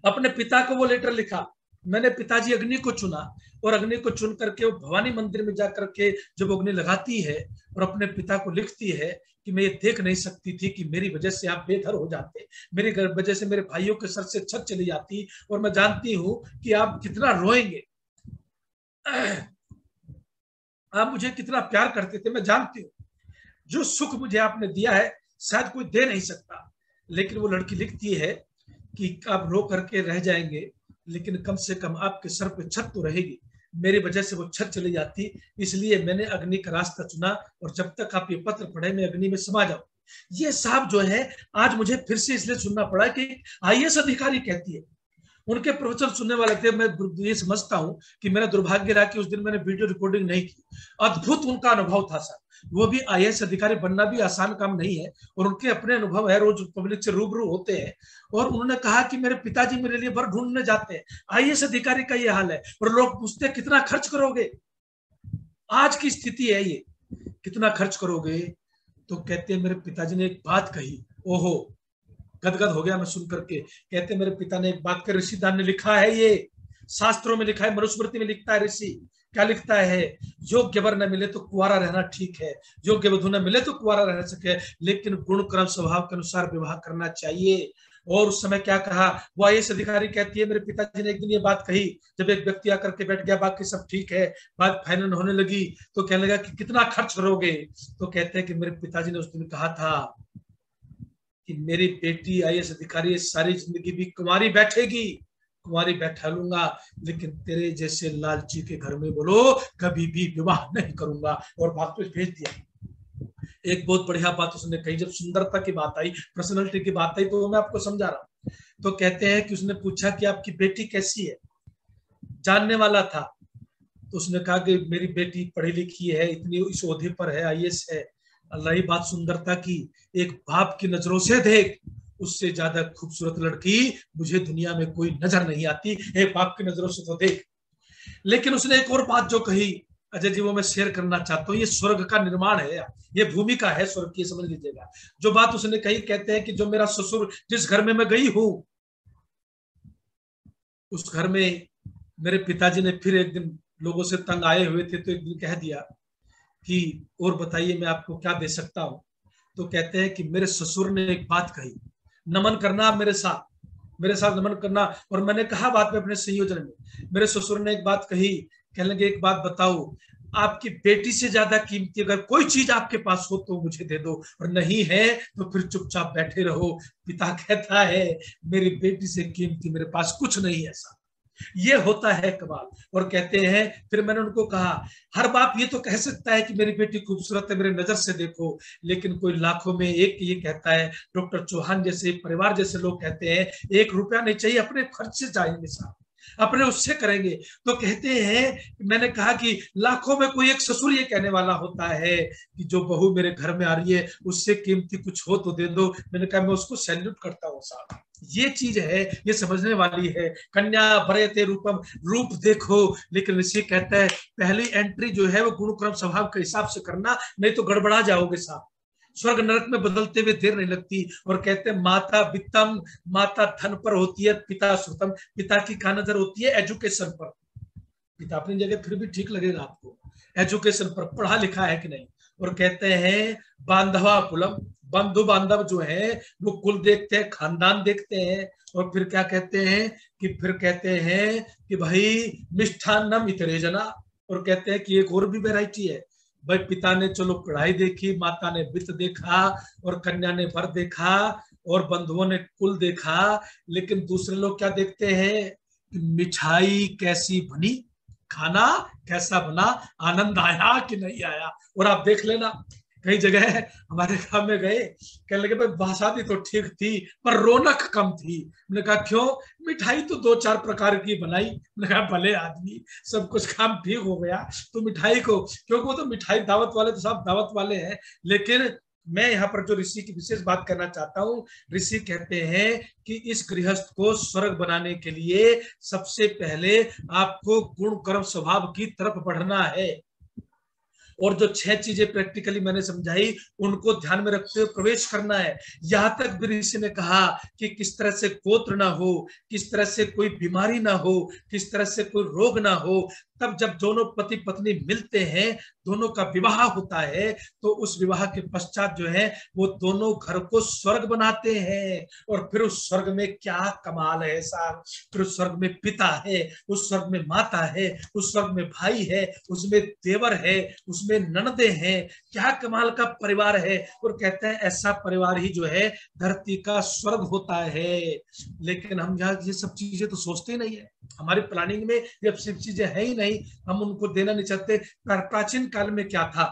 अपने पिता को वो लेटर लिखा, मैंने पिताजी अग्नि को चुना, और अग्नि को चुन करके वो भवानी मंदिर में जाकर के जब अग्नि लगाती है और अपने पिता को लिखती है कि मैं ये देख नहीं सकती थी कि मेरी वजह से आप बेघर हो जाते, मेरी वजह से मेरे भाइयों के सर से छत चली जाती, और मैं जानती हूं कि आप कितना रोएंगे, आप मुझे कितना प्यार करते थे, मैं जानती हूँ जो सुख मुझे आपने दिया है शायद कोई दे नहीं सकता। लेकिन वो लड़की लिखती है कि आप रो करके रह जाएंगे, लेकिन कम से कम आपके सर पे छत तो रहेगी, मेरी वजह से वो छत चली जाती, इसलिए मैंने अग्नि का रास्ता चुना, और जब तक आप ये पत्र पढ़े मैं अग्नि में समा जाऊं। ये साहब जो है आज मुझे फिर से इसलिए सुनना पड़ा कि आईएएस अधिकारी कहती है, उनके प्रवचन सुनने वाले थे। मैं ये समझता हूं कि मेरा दुर्भाग्य रहा कि उस दिन मैंने वीडियो रिकॉर्डिंग नहीं की। अद्भुत उनका अनुभव था सर, वो भी आईएएस अधिकारी बनना भी आसान काम नहीं है, और उनके अपने अनुभव है, रोज पब्लिक से रूबरू होते हैं। और उन्होंने कहा कि मेरे पिताजी मेरे लिए वर ढूंढने जाते हैं, आईएएस अधिकारी का ये हाल है, और लोग पूछते कितना खर्च करोगे, आज की स्थिति है ये, कितना खर्च करोगे? तो कहते हैं मेरे पिताजी ने एक बात कही, ओहो गदगद हो गया मैं सुन करके। कहते मेरे पिता ने एक बात कर, ऋषिदान ने लिखा है, ये शास्त्रों में लिखा है, मनुस्मृति में लिखता है, ऋषि क्या लिखता है, योग्य वर न मिले तो कुंवारा रहना ठीक है, योग्य वधु न मिले तो कुंवारा रह सके, लेकिन गुण कर्म स्वभाव के अनुसार विवाह करना चाहिए। और उस समय क्या कहा, वो आईएएस अधिकारी कहती है मेरे पिताजी ने एक दिन ये बात कही, जब एक व्यक्ति आकर के बैठ गया, बाकी सब ठीक है, बात फाइनल होने लगी, तो कहने लगा कि कितना खर्च करोगे? तो कहते हैं कि मेरे पिताजी ने उस दिन कहा था कि मेरी बेटी आईएएस अधिकारी सारी जिंदगी भी कुमारी बैठेगी, कुमारी बैठा लूंगा, लेकिन तेरे जैसे लालची के घर में बोलो कभी भी विवाह नहीं करूंगा, और बात को भेज दिया। एक बहुत बढ़िया बात उसने कही, जब सुंदरता की बात आई, पर्सनालिटी की बात आई, तो मैं आपको समझा रहा हूं। तो कहते हैं कि उसने पूछा कि आपकी बेटी कैसी है, जानने वाला था, तो उसने कहा कि मेरी बेटी पढ़ी लिखी है, इतनी इस ओहदे पर है, आईएएस है। रही बात सुंदरता की, एक बाप की नजरों से देख, उससे ज्यादा खूबसूरत लड़की मुझे दुनिया में कोई नजर नहीं आती, एक बाप की नजरों से तो देख। लेकिन उसने एक और बात जो कही अजय जी, वो मैं शेयर करना चाहता हूँ, ये स्वर्ग का निर्माण है, ये भूमिका है स्वर्ग की, समझ लीजिएगा। जो बात उसने कही, कहते हैं कि जो मेरा ससुर जिस घर में मैं गई हूं, उस घर में मेरे पिताजी ने फिर एक दिन लोगों से तंग आए हुए थे, तो एक दिन कह दिया कि और बताइए मैं आपको क्या दे सकता हूं। तो कहते हैं कि मेरे ससुर ने एक बात कही, नमन करना मेरे साथ नमन करना। और मैंने कहा बात में अपने संयोजन में, मेरे ससुर ने एक बात कही, कहने लगे एक बात बताओ, आपकी बेटी से ज्यादा कीमती अगर कोई चीज आपके पास हो तो मुझे दे दो, और नहीं है तो फिर चुपचाप बैठे रहो। पिता कहता है मेरी बेटी से कीमती मेरे पास कुछ नहीं है ऐसा, ये होता है कमाल। और कहते हैं फिर मैंने उनको कहा, हर बाप ये तो कह सकता है कि मेरी बेटी खूबसूरत है, मेरे नजर से देखो, लेकिन कोई लाखों में एक ये कहता है, डॉक्टर चौहान जैसे परिवार जैसे लोग कहते हैं 1 रुपया नहीं चाहिए, अपने खर्च से जाएंगे साहब, अपने उससे करेंगे। तो कहते हैं, मैंने कहा कि लाखों में कोई एक ससुर ये कहने वाला होता है कि जो बहू मेरे घर में आ रही है उससे कीमती कुछ हो तो दे दो। मैंने कहा मैं उसको सैल्यूट करता हूँ साहब, ये चीज है, ये समझने वाली है। कन्या भरयते रूपम, रूप देखो, लेकिन ऋषि कहता है पहली एंट्री जो है वो गुण क्रम स्वभाव के हिसाब से करना, नहीं तो गड़बड़ा जाओगे साहब। स्वर्ग नरक में बदलते हुए देर नहीं लगती। और कहते हैं माता वित्तम, माता धन पर होती है, पिता श्रुतम, पिता की कहां नजर होती है, एजुकेशन पर। पिता अपनी जगह फिर भी ठीक लगेगा आपको, एजुकेशन पर, पढ़ा लिखा है कि नहीं। और कहते हैं बांधवा कुलम, बंधु बांधव जो है वो कुल देखते हैं, खानदान देखते हैं। और फिर क्या कहते हैं फिर कहते हैं कि भाई मिष्ठान्नम इतरेजना। और कहते हैं कि एक और भी वैरायटी है भाई, पिता ने चलो कढ़ाई देखी, माता ने वित्त देखा, और कन्या ने वर देखा, और बंधुओं ने कुल देखा, लेकिन दूसरे लोग क्या देखते हैं, मिठाई कैसी बनी, खाना कैसा बना, आनंद आया कि नहीं आया। और आप देख लेना कई जगह हमारे गांव में गए, कहने लगे भाई शादी तो ठीक थी पर रौनक कम थी। मैंने कहा क्यों? मिठाई तो 2-4 प्रकार की बनाई। मैंने कहा भले आदमी, सब कुछ काम ठीक हो गया तो मिठाई को, क्योंकि वो तो मिठाई दावत वाले तो सब दावत वाले हैं। लेकिन मैं यहाँ पर जो ऋषि की विशेष बात करना चाहता हूँ, ऋषि कहते हैं कि इस गृहस्थ को स्वर्ग बनाने के लिए सबसे पहले आपको गुण कर्म स्वभाव की तरफ बढ़ना है। और जो 6 चीजें प्रैक्टिकली मैंने समझाई उनको ध्यान में रखते हुए प्रवेश करना है। यहां तक भी ऋषि ने कहा कि किस तरह से गोत्र ना हो, किस तरह से कोई बीमारी ना हो, किस तरह से कोई रोग ना हो। तब जब दोनों पति पत्नी मिलते हैं, दोनों का विवाह होता है, तो उस विवाह के पश्चात जो है वो दोनों घर को स्वर्ग बनाते हैं। और फिर उस स्वर्ग में क्या कमाल है साहब, फिर उस स्वर्ग में पिता है, उस स्वर्ग में माता है, उस स्वर्ग में भाई है, उसमें देवर है, उसमें ननदे हैं, क्या कमाल का परिवार है। और कहते हैं ऐसा परिवार ही जो है धरती का स्वर्ग होता है। लेकिन हम यहाँ ये सब चीजें तो सोचते ही नहीं है, हमारी प्लानिंग में ये सब चीजें है ही नहीं, हम उनको देना नहीं चाहते। प्राचीन काल में क्या था,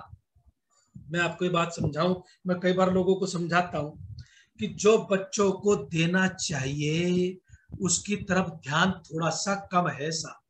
मैं आपको ये बात समझाऊं, मैं कई बार लोगों को समझाता हूं कि जो बच्चों को देना चाहिए उसकी तरफ ध्यान थोड़ा सा कम है सा,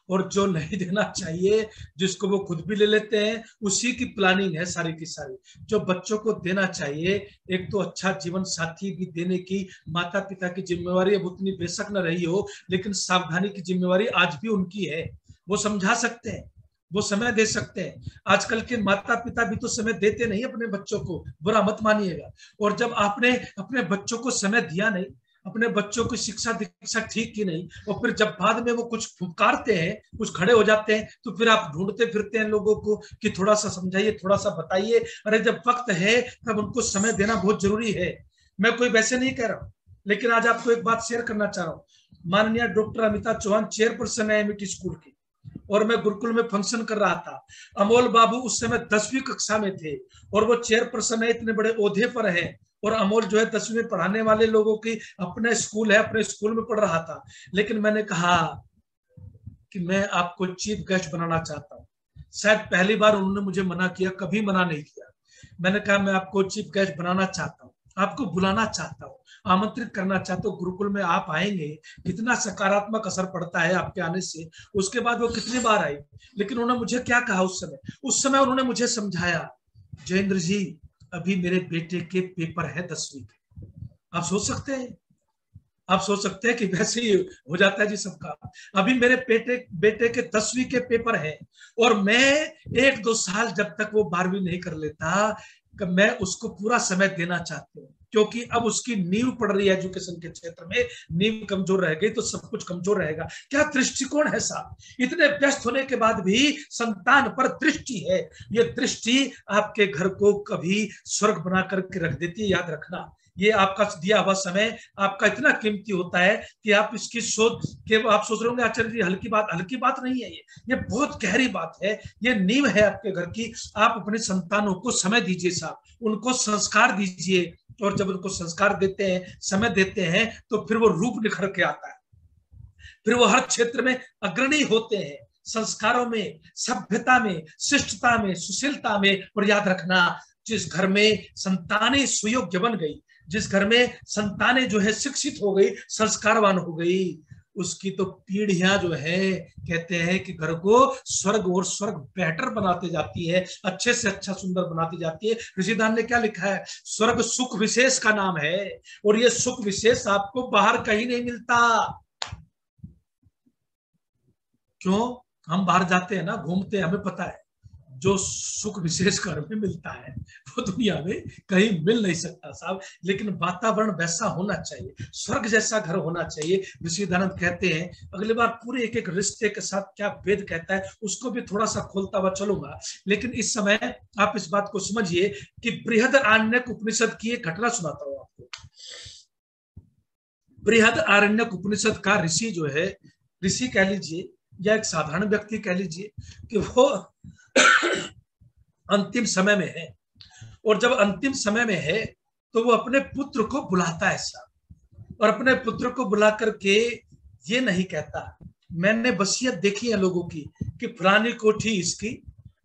और जो नहीं देना चाहिए जिसको वो खुद भी ले लेते हैं उसी की प्लानिंग है सारी की सारी। जो बच्चों को देना चाहिए, एक तो अच्छा जीवन साथी भी देने की माता पिता की जिम्मेवारी अब उतनी बेशक न रही हो, लेकिन सावधानी की जिम्मेवारी आज भी उनकी है। वो समझा सकते हैं, वो समय दे सकते हैं। आजकल के माता पिता भी तो समय देते नहीं अपने बच्चों को, बुरा मत मानिएगा। और जब आपने अपने बच्चों को समय दिया नहीं, अपने बच्चों की शिक्षा दीक्षा ठीक की नहीं, और फिर जब बाद में वो कुछ फुकारते हैं, कुछ खड़े हो जाते हैं, तो फिर आप ढूंढते फिरते हैं लोगों को कि थोड़ा सा समझाइए, थोड़ा सा बताइए। अरे जब वक्त है तब उनको समय देना बहुत जरूरी है। मैं कोई वैसे नहीं कह रहा हूं, लेकिन आज आपको एक बात शेयर करना चाह रहा हूं। माननीय डॉक्टर अमिता चौहान चेयरपर्सन है एमईटी स्कूल की, और मैं गुरुकुल में फंक्शन कर रहा था। अमोल बाबू उस समय 10वीं कक्षा में थे, और वो चेयरपर्सन है, इतने बड़े ओहदे पर है। और अमोल जो है 10वीं में पढ़ाने वाले लोगों की अपना स्कूल है, अपने स्कूल में पढ़ रहा था। लेकिन मैंने कहा कि मैं आपको चीफ गेस्ट बनाना चाहता हूँ। शायद पहली बार उन्होंने मुझे मना किया, कभी मना नहीं किया। मैंने कहा मैं आपको चीफ गेस्ट बनाना चाहता हूँ, आपको बुलाना चाहता हूँ, आमंत्रित करना चाहता हूँ। गुरुकुल में आप आएंगे, कितना सकारात्मक असर पड़ता है आपके आने से। उसके बाद वो कितनी बार आई, लेकिन उन्होंने मुझे क्या कहा उस समय उन्होंने मुझे समझाया, जयेंद्र जी अभी मेरे बेटे के पेपर है 10वीं के। आप सोच सकते हैं, आप सोच सकते हैं कि वैसे ही हो जाता है जी सबका। अभी मेरे बेटे के 10वीं के पेपर है, और मैं 1-2 साल जब तक वो 12वीं नहीं कर लेता, मैं उसको पूरा समय देना चाहती हूँ। क्योंकि अब उसकी नींव पड़ रही है एजुकेशन के क्षेत्र में, नींव कमजोर रह गई तो सब कुछ कमजोर रहेगा। क्या दृष्टिकोण है साहब, इतने व्यस्त होने के बाद भी संतान पर दृष्टि है। ये दृष्टि आपके घर को कभी स्वर्ग बना करके रख देती है, याद रखना। ये आपका दिया हुआ समय आपका इतना कीमती होता है कि आप इसकी सोच के आप सोच रहे होंगे आचार्य जी हल्की बात नहीं है, ये बहुत गहरी बात है। ये नींव है आपके घर की। आप अपने संतानों को समय दीजिए साहब, उनको संस्कार दीजिए, और जब उनको संस्कार देते हैं, समय देते हैं, तो फिर वो रूप निखर के आता है, फिर वो हर क्षेत्र में अग्रणी होते हैं, संस्कारों में, सभ्यता में, शिष्टता में, सुशीलता में। और याद रखना, जिस घर में संतानें सुयोग्य बन गई, जिस घर में संतानें जो है शिक्षित हो गई, संस्कारवान हो गई, उसकी तो पीढ़ियां जो है कहते हैं कि घर को स्वर्ग और स्वर्ग बेहतर बनाते जाती है, अच्छे से अच्छा सुंदर बनाती जाती है। ऋषिदान ने क्या लिखा है, स्वर्ग सुख विशेष का नाम है, और ये सुख विशेष आपको बाहर कहीं नहीं मिलता। क्यों, हम बाहर जाते हैं ना, घूमते हैं, हमें पता है जो सुख विशेष घर में मिलता है वो दुनिया में कहीं मिल नहीं सकता साहब। लेकिन वातावरण वैसा होना चाहिए, स्वर्ग जैसा घर होना चाहिए। ऋषि दयानंद कहते हैं, अगली बार पूरे एक एक रिश्ते के साथ क्या वेद कहता है उसको भी थोड़ा सा खोलता हुआ चलूंगा। लेकिन इस समय आप इस बात को समझिए कि बृहदारण्यक उपनिषद की एक घटना सुनाता हूं आपको। बृहदारण्यक उपनिषद का ऋषि जो है, ऋषि कह लीजिए या एक साधारण व्यक्ति कह लीजिए, कि वो अंतिम समय में है, और जब अंतिम समय में है तो वो अपने पुत्र को बुलाता है साहब, और अपने पुत्र को बुला करके ये नहीं कहता, मैंने वसीयत देखी है लोगों की कि फलानी कोठी इसकी,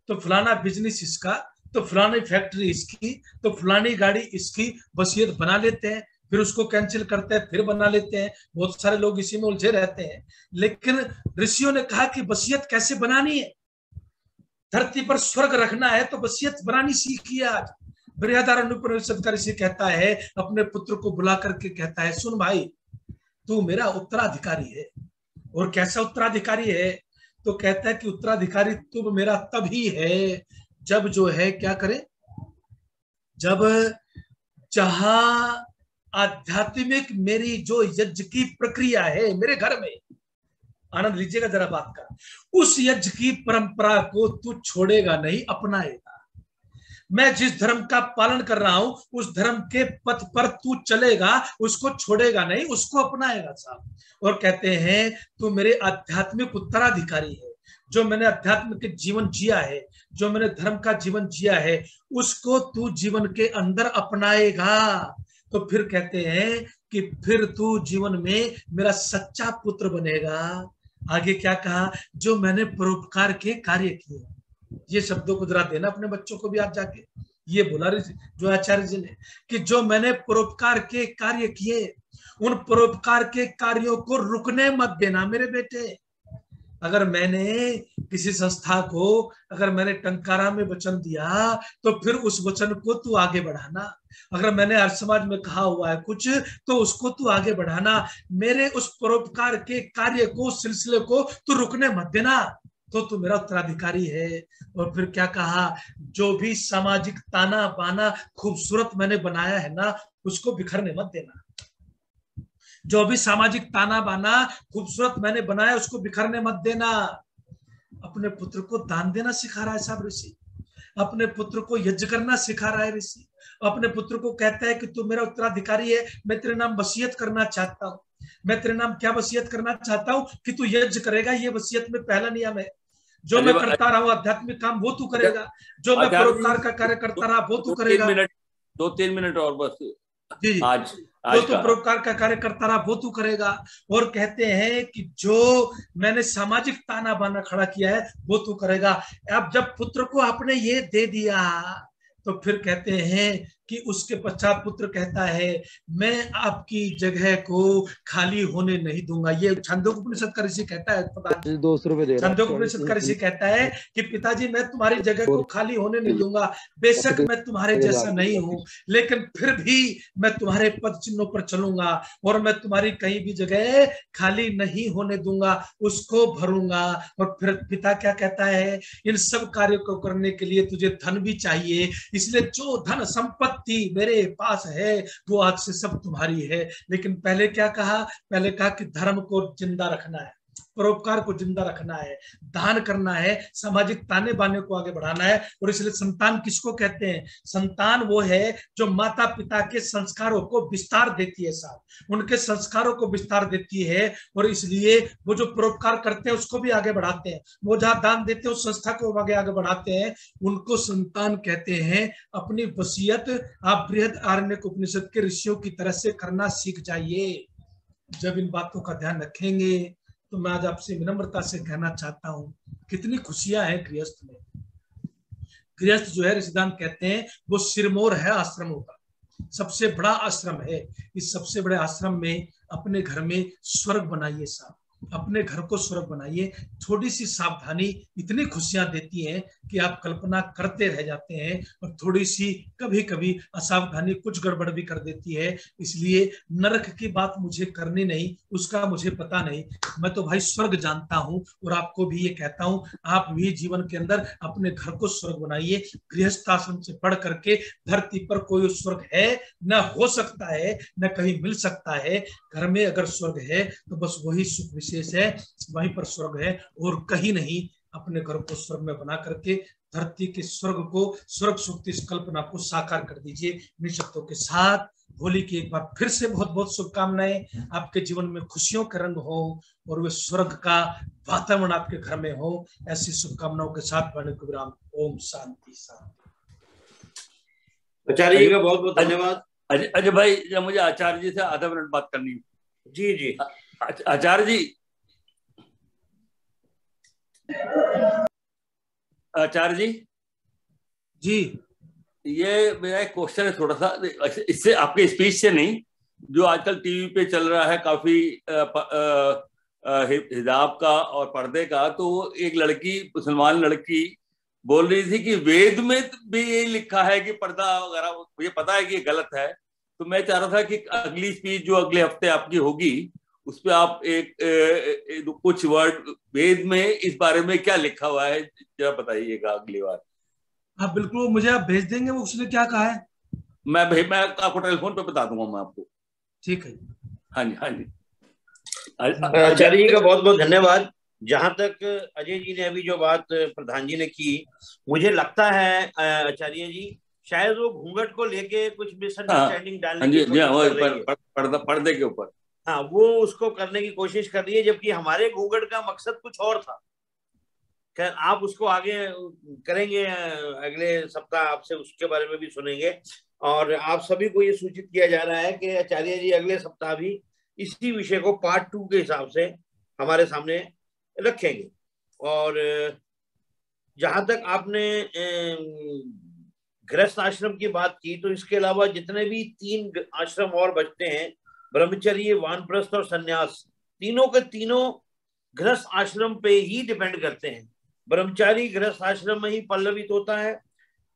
तो फलाना बिजनेस इसका, तो फलानी फैक्ट्री इसकी, तो फलानी गाड़ी इसकी, वसीयत बना लेते हैं, फिर उसको कैंसिल करते हैं, फिर बना लेते हैं। बहुत सारे लोग इसी में उलझे रहते हैं। लेकिन ऋषियों ने कहा कि वसीयत कैसे बनानी है, धरती पर स्वर्ग रखना है तो वसीयत बनानी सीखिए। आज बृहदारण्यक उपनिषद का ऋषि कहता है, अपने पुत्र को बुला करके कहता है, सुन भाई, तू मेरा उत्तराधिकारी है। और कैसा उत्तराधिकारी है, तो कहता है कि उत्तराधिकारी तुम मेरा तभी है जब जो है क्या करें, जब जहां आध्यात्मिक मेरी जो यज्ञ की प्रक्रिया है मेरे घर में, आनंद लीजिएगा जरा बात का, उस यज्ञ की परंपरा को तू छोड़ेगा नहीं, अपनाएगा। मैं जिस धर्म का पालन कर रहा हूं उस धर्म के पथ पर तू चलेगा, उसको छोड़ेगा नहीं, उसको अपनाएगा साहब। और कहते हैं तू मेरे आध्यात्मिक उत्तराधिकारी है। जो मैंने अध्यात्म के जीवन जिया है, जो मैंने धर्म का जीवन जिया है, उसको तू जीवन के अंदर अपनाएगा। तो फिर कहते हैं कि फिर तू जीवन में मेरा सच्चा पुत्र बनेगा। आगे क्या कहा, जो मैंने परोपकार के कार्य किए। ये शब्दों को जरा देना अपने बच्चों को भी आज जाके, ये बोला जो आचार्य जी ने कि जो मैंने परोपकार के कार्य किए, उन परोपकार के कार्यों को रुकने मत देना मेरे बेटे। अगर मैंने किसी संस्था को, अगर मैंने टंकारा में वचन दिया तो फिर उस वचन को तू आगे बढ़ाना। अगर मैंने हर समाज में कहा हुआ है कुछ तो उसको तू आगे बढ़ाना। मेरे उस परोपकार के कार्य को, सिलसिले को तू रुकने मत देना, तो तू मेरा उत्तराधिकारी है। और फिर क्या कहा, जो भी सामाजिक ताना बाना खूबसूरत मैंने बनाया है ना, उसको बिखरने मत देना। जो भी सामाजिक ताना बाना खूबसूरत मैंने बनाया उसको बिखरने मत देना। अपने पुत्र को दान देना सिखा रहा है साहब ऋषि, अपने पुत्र को यज्ञ करना सिखा रहा है ऋषि, अपने पुत्र को कहता है कि तू मेरा उत्तराधिकारी है, मैं तेरे नाम वसीयत करना चाहता हूँ। मैं तेरे नाम क्या वसीयत करना चाहता हूँ कि तू यज्ञ करेगा, ये वसीयत में पहला नियम है। जो मैं करता रहा हूँ आध्यात्मिक काम वो तू करेगा, जो मैं परोपकार का कार्य करता रहा वो तू करेगा। 2-3 मिनट और बस जी, आज जो तू परोपकार का कार्य करता रहा वो तू करेगा। और कहते हैं कि जो मैंने सामाजिक ताना बाना खड़ा किया है वो तू करेगा। अब जब पुत्र को आपने ये दे दिया तो फिर कहते हैं कि उसके पश्चात पुत्र कहता है मैं आपकी जगह को खाली होने नहीं दूंगा। ये छांदोग्योपनिषद का ऋषि कहता है, छांदोग्योपनिषद का ऋषि कहता है कि पिताजी मैं तुम्हारी जगह को खाली होने नहीं दूंगा। बेशक मैं तुम्हारे जैसा नहीं हूं, लेकिन फिर भी मैं तुम्हारे पद चिन्हों पर चलूंगा और मैं तुम्हारी कहीं भी जगह खाली नहीं होने दूंगा, उसको भरूंगा। और फिर पिता क्या कहता है, इन सब कार्यों को करने के लिए तुझे धन भी चाहिए, इसलिए जो धन संपत्ति मेरे पास है वो आज से सब तुम्हारी है। लेकिन पहले क्या कहा, पहले कहा कि धर्म को जिंदा रखना है, परोपकार को जिंदा रखना है, दान करना है, सामाजिक ताने बाने को आगे बढ़ाना है। और इसलिए संतान किसको कहते हैं, संतान वो है जो माता पिता के संस्कारों को विस्तार देती है साहब, उनके संस्कारों को विस्तार देती है। और इसलिए वो जो परोपकार करते हैं उसको भी आगे बढ़ाते हैं, वो जहां दान देते हैं उस संस्था को आगे बढ़ाते हैं, उनको संतान कहते हैं। अपनी वसीयत आप बृहद आरण्यक उपनिषद के ऋषियों की तरह से करना सीख जाइए। जब इन बातों का ध्यान रखेंगे तो मैं आज आपसे विनम्रता से कहना चाहता हूं, कितनी खुशियां हैं गृहस्थ में। गृहस्थ जो है ऋषिदान कहते हैं वो सिरमौर है आश्रमों का, सबसे बड़ा आश्रम है। इस सबसे बड़े आश्रम में अपने घर में स्वर्ग बनाइए साहब, अपने घर को स्वर्ग बनाइए। थोड़ी सी सावधानी इतनी खुशियां देती है कि आप कल्पना करते रह जाते हैं, और थोड़ी सी कभी कभी असावधानी कुछ गड़बड़ भी कर देती है। इसलिए नरक की बात मुझे करनी नहीं, उसका मुझे पता नहीं, मैं तो भाई स्वर्ग जानता हूं। और आपको भी ये कहता हूं, आप भी जीवन के अंदर अपने घर को स्वर्ग बनाइए। गृहस्थ आश्रम से पढ़ करके धरती पर कोई स्वर्ग है न हो सकता है, न कहीं मिल सकता है। घर में अगर स्वर्ग है तो बस वही सुख विशेष है, वहीं पर स्वर्ग है और कहीं नहीं। अपने घर को स्वर्ग में बना करके धरती के स्वर्ग को, स्वर्ग सुख इस कल्पना को साकार कर दीजिए। इन शब्दों के साथ होली की एक बार फिर से बहुत बहुत शुभकामनाएं। आपके जीवन में खुशियों के रंग हो और वे स्वर्ग का वातावरण आपके घर में हो, ऐसी शुभकामनाओं के साथ वाणी को विराम। ओम शांति शांति। आचार्य जी का बहुत बहुत धन्यवाद। अजय भाई, जब मुझे आचार्य जी से आधा मिनट बात करनी है। जी जी आचार्य जी, आचार्य जी जी, ये मेरा एक क्वेश्चन है थोड़ा सा, इससे आपके स्पीच से नहीं, जो आजकल टीवी पे चल रहा है काफी हिजाब का और पर्दे का। तो एक लड़की, मुसलमान लड़की बोल रही थी कि वेद में भी यही लिखा है कि पर्दा वगैरह, मुझे पता है कि ये गलत है। तो मैं चाह रहा था कि अगली स्पीच जो अगले हफ्ते आपकी होगी उस पर आप कुछ वर्ड वेद में इस बारे में क्या लिखा हुआ है जरा बताइएगा अगली बार। हाँ बिल्कुल, मुझे आप भेज देंगे वो उसने क्या कहा है? मैं आपको टेलीफोन पे बता दूंगा मैं आपको। ठीक है। हाँ जी, हाँ जी। आचार्य जी का बहुत बहुत धन्यवाद। जहां तक अजय जी ने अभी जो बात प्रधान जी ने की, मुझे लगता है आचार्य जी शायद वो घूंघट को लेके कुछ मिसअंडरस्टैंडिंग डालने हाँ की जी, जी हाँ, कोशिश वो कर रही है। पर्दे के ऊपर। हाँ, वो उसको करने की कोशिश कर रही है, जबकि हमारे घूंघट का मकसद कुछ और था। खैर, आप उसको आगे करेंगे, अगले सप्ताह आपसे उसके बारे में भी सुनेंगे। और आप सभी को ये सूचित किया जा रहा है कि आचार्य जी अगले सप्ताह भी इसी विषय को पार्ट 2 के हिसाब से हमारे सामने रखेंगे। और जहां तक आपने गृहस्थ आश्रम की बात की, तो इसके अलावा जितने भी 3 आश्रम और बचते हैं, ब्रह्मचर्य, वानप्रस्थ और संन्यास, तीनों के तीनों गृहस्थ आश्रम पे ही डिपेंड करते हैं। ब्रह्मचारी गृहस्थ आश्रम में ही पल्लवित होता है,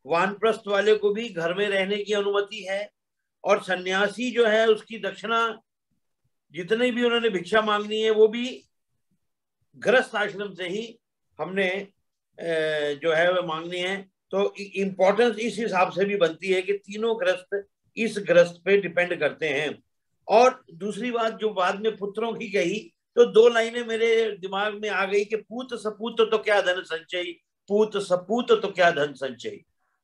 वानप्रस्थ वाले को भी घर में रहने की अनुमति है, और सन्यासी जो है उसकी दक्षिणा जितने भी उन्होंने भिक्षा मांगनी है वो भी गृहस्थ आश्रम से ही हमने जो है वह मांगनी है। तो इंपॉर्टेंस इस हिसाब से भी बनती है कि तीनों गृहस्थ इस गृहस्थ पे डिपेंड करते हैं। और दूसरी बात जो बाद में पुत्रों की कही, तो 2 लाइनें मेरे दिमाग में आ गई कि पूत सपूत तो क्या धन संचय, पूत सपूत तो क्या धन संचय।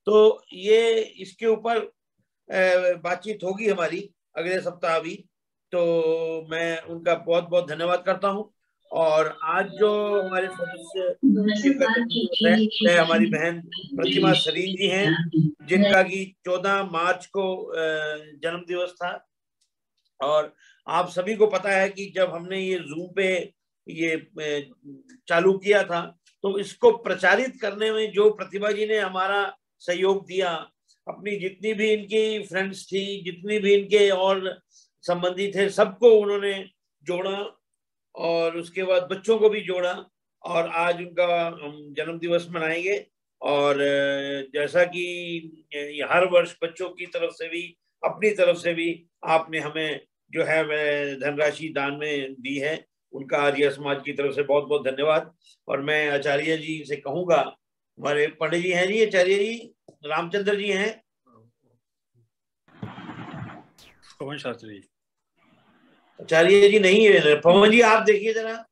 तो ये इसके ऊपर बातचीत होगी हमारी अगले सप्ताह भी। तो मैं उनका बहुत बहुत धन्यवाद करता हूं। और आज जो हमारे सदस्य का जन्मदिवस है, वह हमारी बहन प्रतिमा सरीन जी हैं, जिनका की 14 मार्च को जन्म दिवस था। और आप सभी को पता है कि जब हमने ये जूम पे ये चालू किया था, तो इसको प्रचारित करने में जो प्रतिभा जी ने हमारा सहयोग दिया, अपनी जितनी भी इनकी फ्रेंड्स थी, जितनी भी इनके और संबंधी थे, सबको उन्होंने जोड़ा, और उसके बाद बच्चों को भी जोड़ा। और आज उनका हम जन्म दिवस मनाएंगे। और जैसा कि हर वर्ष बच्चों की तरफ से भी, अपनी तरफ से भी आपने हमें जो है वह धनराशि दान में दी है, उनका आर्य समाज की तरफ से बहुत बहुत धन्यवाद। और मैं आचार्य जी से कहूंगा, हमारे पंडित जी हैं जी, आचार्य जी रामचंद्र जी हैं, पवन शास्त्री जी, आचार्य जी नहीं है। पवन जी आप देखिए जरा।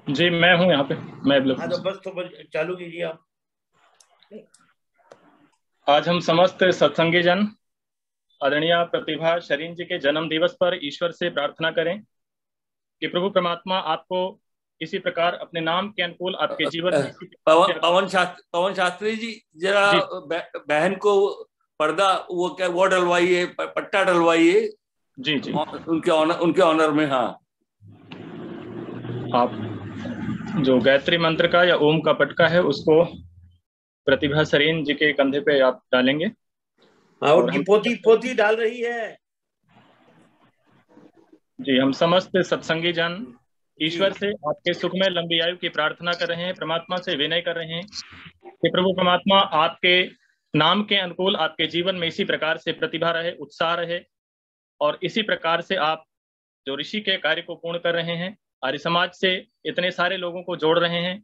जी मैं हूँ यहाँ पे, मैं हाँ, तो बस चालू कीजिए आप। आज हम समस्त सत्संगी जन आदरणीय प्रतिभा शरीन जी के जन्म दिवस पर ईश्वर से प्रार्थना करें कि प्रभु परमात्मा आपको इसी प्रकार अपने नाम के अनुकूल आपके जीवन में पवन शास्त्री जी, जरा बहन को पर्दा वो क्या वो डलवाइए, पट्टा डलवाइए। जी जी, उनके ऑनर में। हाँ, आप जो गायत्री मंत्र का या ओम का पटका है उसको प्रतिभा सरीन जी के कंधे पे आप डालेंगे। हाँ, उनकी पोती डाल रही है। जी, हम समस्त सत्संगी जन ईश्वर से आपके सुख में लंबी आयु की प्रार्थना कर रहे हैं, परमात्मा से विनय कर रहे हैं कि प्रभु परमात्मा आपके नाम के अनुकूल आपके जीवन में इसी प्रकार से प्रतिभा रहे, उत्साह रहे, और इसी प्रकार से आप जो ऋषि के कार्य को पूर्ण कर रहे हैं, आर्य समाज से इतने सारे लोगों को जोड़ रहे हैं,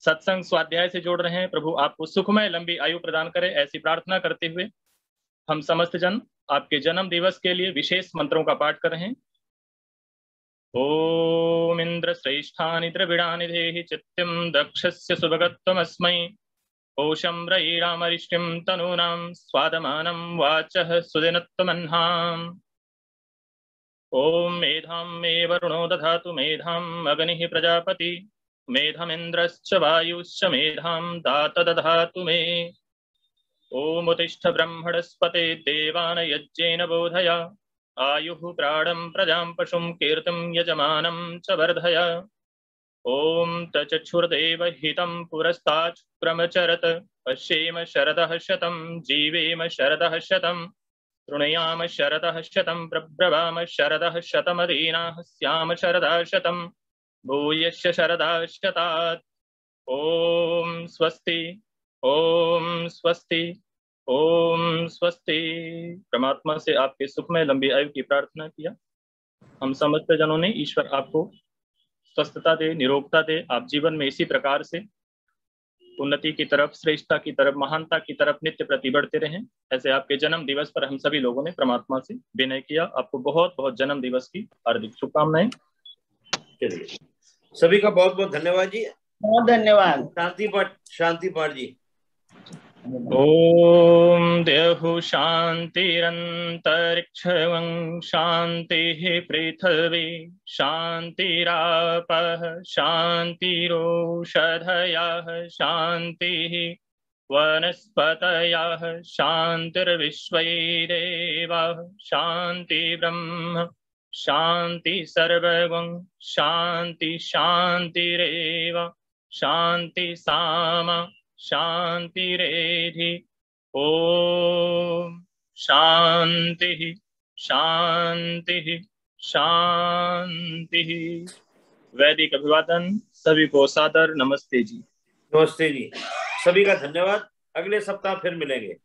सत्संग स्वाध्याय से जोड़ रहे हैं, प्रभु आपको सुखमय लंबी आयु प्रदान करे, ऐसी प्रार्थना करते हुए हम समस्त जन आपके जन्म दिवस के लिए विशेष मंत्रों का पाठ कर रहे हैं। ओम इंद्र श्रेष्ठानि द्रविडानि देहि चित्तिं दक्षस्य सुभगत्वमस्मै कोशं रयिरामरिष्टिं तनूनां स्वादमानं वाचः सुदिनत्वमह्नाम्। ओम मेधां मे वरुणो दधातु मेधाम् अग्निः प्रजापति मेधमिन्द्रश्च वायुश्च मेधां दात दधातु मे। ओम उत्तिष्ठ ब्रह्मणस्पते देवान यज्ञेन बोधय आयुः प्राणं प्रजां पशुं कीर्तिं यजमानं च वर्धय। ओम तचक्षुर्देव हितं पुरस्तात् ब्रह्मचरत पश्येम शरदः शतं जीवेम शरदः शतं तृणयाम शरदः शतं प्रब्रवाम शरदः शतमदीनाः स्याम शरदः शतं भूयश्च शरदः शतात्। ओम स्वस्ति, ओम स्वस्ति, ओम स्वस्ति। परमात्मा से आपके सुख में लंबी आयु की प्रार्थना किया। हम समस्त जनों ने ईश्वर आपको स्वस्थता दे, निरोगता दे, आप जीवन में इसी प्रकार से उन्नति की तरफ, श्रेष्ठता की तरफ, महानता की तरफ नित्य प्रति बढ़ते रहें। ऐसे आपके जन्म दिवस पर हम सभी लोगों ने परमात्मा से विनय किया। आपको बहुत बहुत जन्म दिवस की हार्दिक शुभकामनाएं। चलिए, सभी का बहुत बहुत धन्यवाद जी। बहुत धन्यवाद। शांति पाठ जी। ओम देहु शांतिरंतरिक्षं शांतिः पृथिवी शांतिरापः शांतिरोषधयः शांतिः वनस्पतयः शांतिर्विश्वै देवाः शांति ब्रह्म शांति सर्वगं शांति शांतिरेव शांति सामा शांतिरेधि। ओम शांति शांति शांति। वैदिक अभिवादन सभी को सादर नमस्ते जी। नमस्ते जी, सभी का धन्यवाद। अगले सप्ताह फिर मिलेंगे।